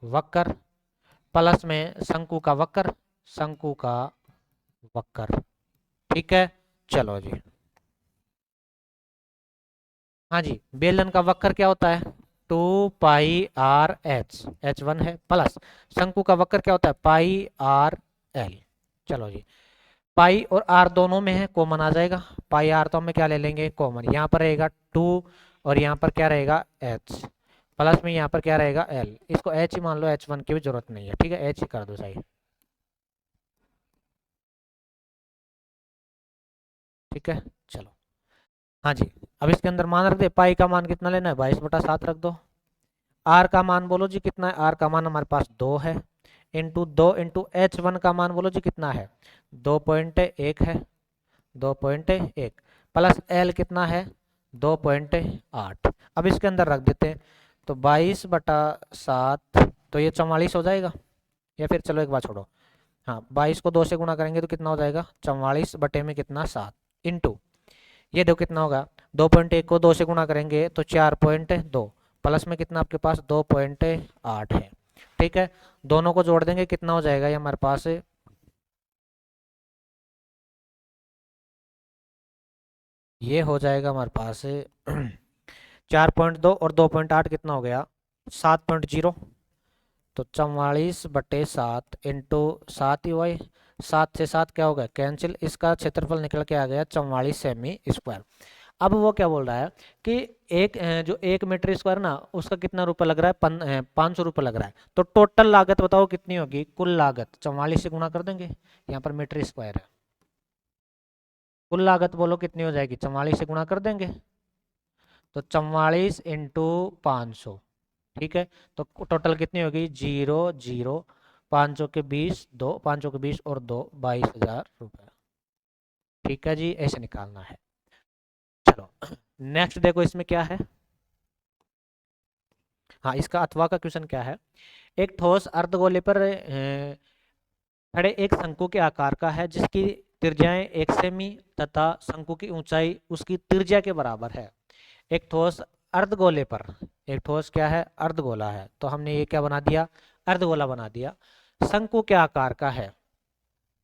वक्र प्लस में शंकु का वक्र, शंकु का वक्र, ठीक है। चलो जी हाँ जी बेलन का वक्र क्या होता है 2πr/h, h1 है, प्लस शंकु का वक्र क्या होता है πr/l। चलो जी पाई और आर दोनों में है, कॉमन आ जाएगा, पाई आर तो हम क्या ले लेंगे कॉमन, यहाँ पर रहेगा 2 और यहाँ पर क्या रहेगा h, प्लस में यहाँ पर क्या रहेगा l, इसको h ही मान लो, h1 की भी जरूरत नहीं है, ठीक है h ही कर दो सही, ठीक है। चलो हाँ जी अब इसके अंदर मान रख दे, पाई का मान कितना लेना है 22/7 रख दो, आर का मान बोलो जी कितना है, आर का मान हमारे पास 2 है, इंटू 2 इंटू h1 का मान बोलो जी कितना है 2.1 है, 2.1 प्लस l कितना है 2.8, अब इसके अंदर रख देते हैं तो 22/7 तो ये 44 हो जाएगा, या फिर चलो एक बार छोड़ो, हाँ 22 को 2 से गुणा करेंगे तो कितना हो जाएगा 44 बटे में कितना 7 इंटू ये देखो कितना होगा 2.1 को 2 से गुणा करेंगे तो 4.2 प्लस में कितना आपके पास 2.8 है, ठीक है। दोनों को जोड़ देंगे कितना हो जाएगा ये हमारे पास, ये हो जाएगा हमारे पास 4.2 और 2.8 कितना हो गया 7.0, तो 44/7 इंटू 7 ही वही, 7 से 7 क्या होगा कैंसिल, इसका क्षेत्रफल निकल के आ गया 44 सेमी स्क्वायर। अब वो क्या बोल रहा है कि जो 1 मीटर स्क्वायर ना उसका कितना रुपये लग रहा है, 500 रुपये लग रहा है। तो टोटल लागत बताओ कितनी होगी, कुल लागत 44 से गुणा कर देंगे, यहाँ पर मीटर स्क्वायर है, कुल लागत बोलो कितनी हो जाएगी, 44 से गुणा कर देंगे, तो 44 इंटू 500, ठीक है। तो टोटल कितनी होगी, 0 0 5 के 20, 2 5 के 20 और 2 22,000 रुपये। ठीक है जी, ऐसे निकालना है। चलो नेक्स्ट देखो इसमें क्या है। हाँ, इसका अथवा का क्वेश्चन क्या है, एक ठोस अर्धगोले पर खड़े एक शंकु के आकार का है जिसकी त्रिज्याएं 1 सेमी तथा शंकु की ऊंचाई उसकी त्रिज्या के बराबर है। एक ठोस अर्धगोले पर, एक ठोस क्या है, अर्धगोला है, तो हमने ये क्या बना दिया, अर्धगोला बना दिया, शंकु के आकार का है।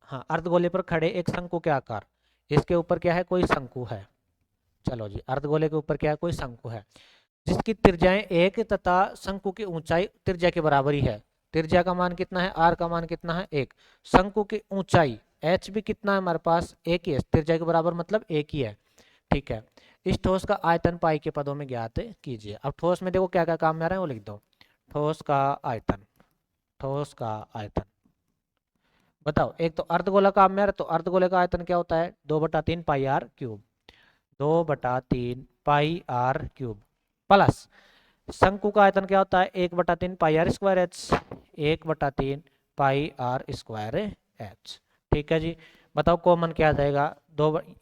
हाँ, अर्धगोले पर खड़े एक शंकु के आकार, इसके ऊपर क्या है, कोई शंकु है। चलो जी, अर्धगोले के ऊपर क्या है, कोई शंकु है जिसकी त्रिज्याएं 1 तथा शंकु की ऊंचाई त्रिज्या के बराबर ही है। त्रिज्या का मान कितना है, आर का मान कितना है, 1। शंकु की ऊंचाई एच भी कितना है हमारे पास, 1 ही है, त्रिज्या के बराबर मतलब 1 ही है। ठीक है, इस ठोस का आयतन पाई के पदों में ज्ञात कीजिए। अब ठोस में देखो क्या क्या काम में आ रहा है वो लिख दो। ठोस का आयतन, ठोस का आयतन बताओ। एक तो अर्धगोला काम में आ रहा है, तो अर्धगोले का आयतन क्या होता है, 2/3 pi r cube, 2/3 pi r cube, plus शंकु का आयतन क्या होता है, 1/3 pi r square h, 1/3 pi r square h. ठीक है जी, बताओ कॉमन क्या आ जाएगा,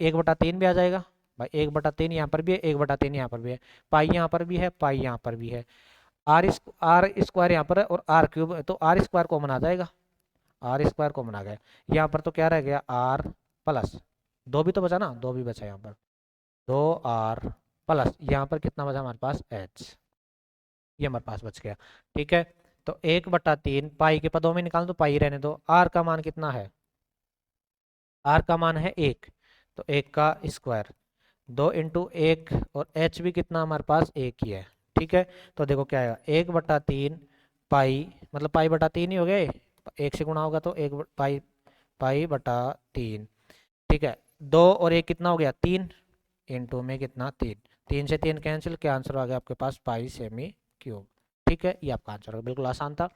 1/3 भी आ जाएगा भाई, 1/3 यहाँ पर भी है, 1/3 यहाँ पर भी है, पाई यहाँ पर भी है, पाई यहाँ पर भी है, आर स्क्वायर यहाँ पर है और आर क्यूब है, तो आर स्क्वायर कॉमन आ जाएगा, आर स्क्वायर कॉमन आ गया। यहाँ पर तो क्या रह गया, आर प्लस 2 भी तो बचा ना, 2 भी बचा यहाँ पर, 2r प्लस यहाँ पर कितना बचा हमारे पास, h, ये हमारे पास बच गया। ठीक है, तो 1/3 पाई के पदों में निकाल दो, पाई रहने दो, r का मान कितना है, r का मान है 1, तो 1 का स्क्वायर, 2 इंटू 1 और h भी कितना हमारे पास 1 ही है। ठीक है, तो देखो क्या आएगा, 1/3 पाई, मतलब पाई बटा 3 ही हो गए, 1 से गुणा होगा तो 1 पाई, पाई बटा 3। ठीक है, 2 और 1 कितना हो गया, 3 इंटू में कितना, 3, 3 से 3 कैंसिल, क्या आंसर आ गया आपके पास, पाई सेमी क्यूब। ठीक है, ये आपका आंसर है, बिल्कुल आसान था।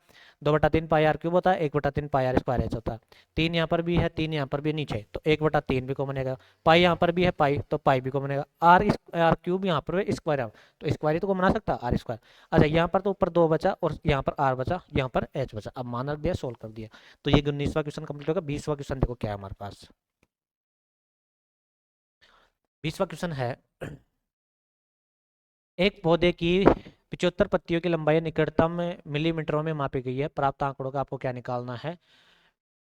2/3 पाई आर क्यूब होता है, 1/3 पाई आर स्क्वायर एच होता है, 3 यहाँ पर भी है, 3 यहाँ पर भी नीचे, तो 1/3 भी कॉमन आएगा, पाई यहाँ पर भी है, पाई तो पाई भी कॉमन आएगा, आर क्यूब यहाँ पर स्क्वायर, तो स्क्वायर ही तो कॉमन आ सकता है, आर स्क्वायर। अच्छा, यहाँ पर तो ऊपर 2 बचा और यहाँ पर आर बचा, यहाँ पर एच बचा, अब मान रख दिया, सोल्व कर दिया, तो ये 19वां क्वेश्चन कंप्लीट होगा। 20वां क्वेश्चन देखो क्या है हमारे पास। 20वां क्वेश्चन है, एक पौधे की 75 पत्तियों की लंबाई निकटतम मिलीमीटरों में मापी गई है, प्राप्त आंकड़ों का आपको क्या निकालना है,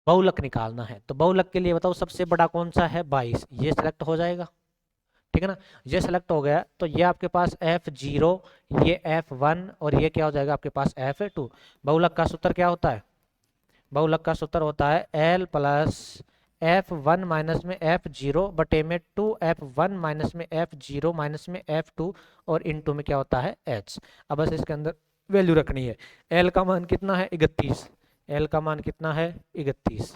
बहुलक निकालना है। तो बहुलक के लिए बताओ सबसे बड़ा कौन सा है, 22, ये सिलेक्ट हो जाएगा। ठीक है ना, ये सिलेक्ट हो गया, तो ये आपके पास F0, ये F1 और ये क्या हो जाएगा आपके पास F2। बहुलक का सूत्र क्या होता है, बहुलक का सूत्र होता है L प्लस F1 माइनस में F0 बटे में 2F1 माइनस में F0 माइनस में F2 और इनटू में क्या होता है H। अब बस इसके अंदर वैल्यू रखनी है। L का मान कितना है, 31, L का मान कितना है, 31।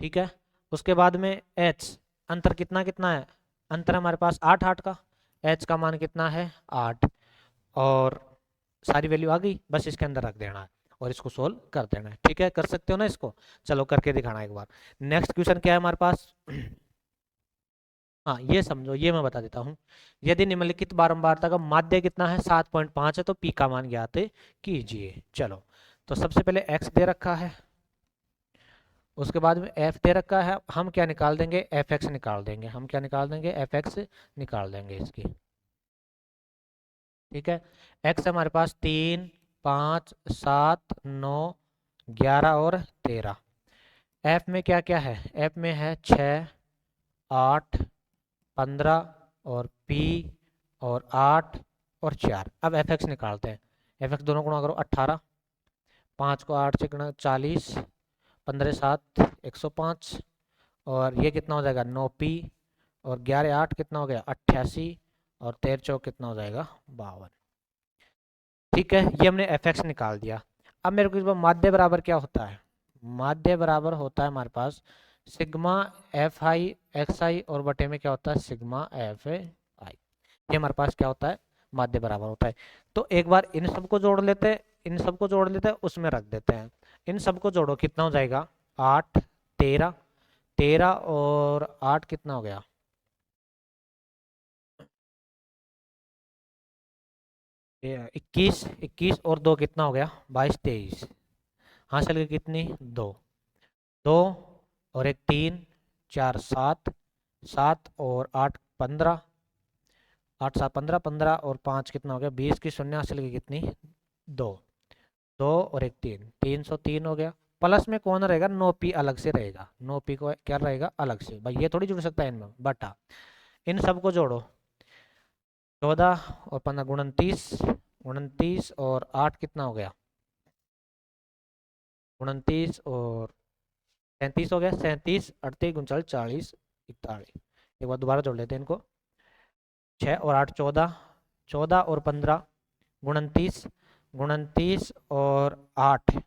ठीक है, उसके बाद में H, अंतर कितना कितना है, अंतर हमारे पास 8 8 का, H का मान कितना है 8, और सारी वैल्यू आ गई, बस इसके अंदर रख देना है और इसको सोल्व कर देना है। ठीक है, कर सकते हो ना इसको, चलो करके दिखाना एक बार। नेक्स्ट क्वेश्चन क्या है हमारे पास, हाँ ये समझो, ये मैं बता देता हूँ। यदि निम्नलिखित बारंबारता का माध्य कितना है, 7.5 है, तो पी का मान ज्ञात कीजिए। चलो, तो सबसे पहले एक्स दे रखा है, उसके बाद में एफ दे रखा है, हम क्या निकाल देंगे, एफ एक्स निकाल देंगे, हम क्या निकाल देंगे, एफ एक्स निकाल देंगे इसकी। ठीक है, एक्स हमारे पास 3 5 7 9 11 और 13। एफ में क्या क्या है, एफ में है 6 8 15 और पी और 8 और 4। अब एफ एक्स निकालते हैं, एफ एक्स दोनों गुणा करो, 18, 5 को 8 से गुणा 40, 15 7 105 और ये कितना हो जाएगा 9p और 11 8 कितना हो गया 88 और 13 चौक कितना हो जाएगा 52। ठीक है, ये हमने एफ एक्स निकाल दिया। अब मेरे को इस बार माध्य बराबर क्या होता है, माध्य बराबर होता है हमारे पास सिग्मा एफ आई एक्स आई और बटे में क्या होता है सिग्मा एफ आई। ये हमारे पास क्या होता है माध्य बराबर होता है। तो एक बार इन सबको जोड़ लेते हैं, इन सबको जोड़ लेते हैं, उसमें रख देते हैं। इन सबको जोड़ो कितना हो जाएगा 8 13, 13 और 8 कितना हो गया 21, 21 और 2 कितना हो गया 22 23। हासिल की कितनी 2, 2 और एक 3 4 7, 7 और 8 15, 8 7 15, 15 और 5 कितना हो गया 20 की शून्य हासिल की कितनी 2, 2 और एक 3, 303 हो गया। प्लस में कौन रहेगा 9p अलग से रहेगा, 9p को क्या रहेगा अलग से, भाई ये थोड़ी जुड़ सकता है इनमें बटा। इन सबको जोड़ो 14 और 15 29, 29 और 8 कितना हो गया 29 और 37 हो गया, 37 38 39 40 41। एक बार दोबारा जोड़ लेते हैं इनको 6 और 8 14, 14 और 15 29, 29 और 8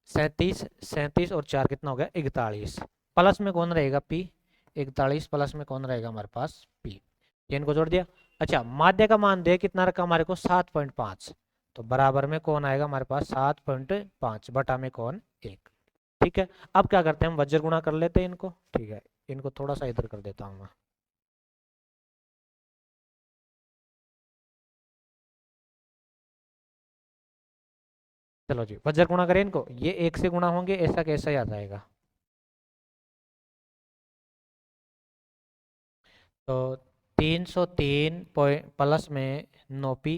37, 37 और 4 कितना हो गया 41। प्लस में कौन रहेगा p, 41 प्लस में कौन रहेगा हमारे पास p। ये इनको जोड़ दिया। अच्छा माध्य का मान दे कितना रखा हमारे को 7.5, तो बराबर में कौन आएगा हमारे पास 7.5 बटा में कौन 1। ठीक है अब क्या करते हैं हम वज्र गुणा कर लेते हैं इनको। ठीक है इनको थोड़ा सा इधर कर देता हूँ मैं। चलो जी वज्र गुणा करें इनको, ये 1 से गुणा होंगे ऐसा कैसा याद आएगा। तो 303 प्लस में 9p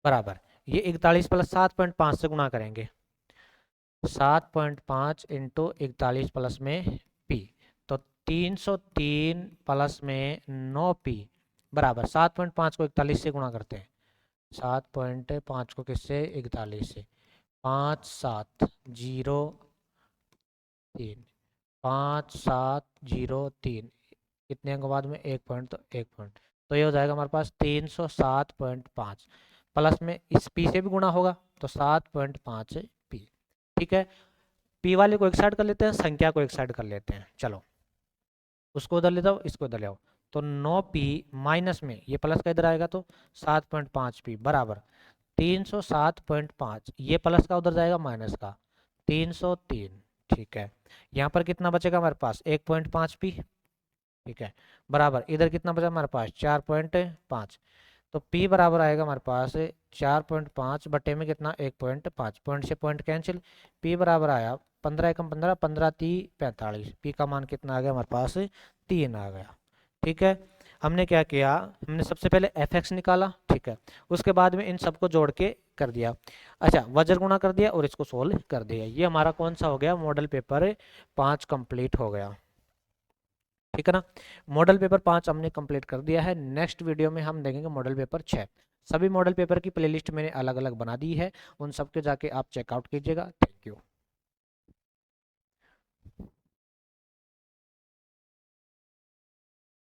बराबर ये 41 प्लस 7.5 से गुणा करेंगे 7.5 इंटू 41 प्लस में p। तो 303 प्लस में 9p बराबर 7.5 को 41 से गुणा करते हैं 7.5 को किससे 41 से 5 7 0 3, 5 7 0 3 कितने अंक बाद में 1 पॉइंट, तो 1 पॉइंट। तो ये हो जाएगा हमारे पास 307.5 प्लस में इस पी से भी गुणा होगा तो 7.5 पी। ठीक है पी वाले को एक साइड कर लेते हैं, संख्या को एक साइड कर लेते हैं। चलो उसको उधर ले जाओ इसको इधर ले आओ। तो 9p माइनस में ये प्लस का इधर आएगा तो 7.5p बराबर 307.5, ये प्लस का उधर जाएगा माइनस का 303। ठीक है यहाँ पर कितना बचेगा हमारे पास 1.5p। ठीक है बराबर इधर कितना बचा हमारे पास 4.5, तो p बराबर आएगा हमारे पास 4.5 बटे में कितना 1.5, पॉइंट से पॉइंट कैंसिल, p बराबर आया 15 एकम 15, 15 3 45, p का मान कितना आ गया हमारे पास 3 आ गया। ठीक है हमने क्या किया हमने सबसे पहले fx निकाला। ठीक है उसके बाद में इन सबको जोड़ के कर दिया। अच्छा वज्र गुणा कर दिया और इसको सोल्व कर दिया। ये हमारा कौन सा हो गया मॉडल पेपर 5 कंप्लीट हो गया। ठीक है ना मॉडल पेपर 5 हमने कंप्लीट कर दिया है। नेक्स्ट वीडियो में हम देखेंगे मॉडल पेपर 6। सभी मॉडल पेपर की प्लेलिस्ट मैंने अलग अलग बना दी है, उन सबके जाके आप चेकआउट कीजिएगा।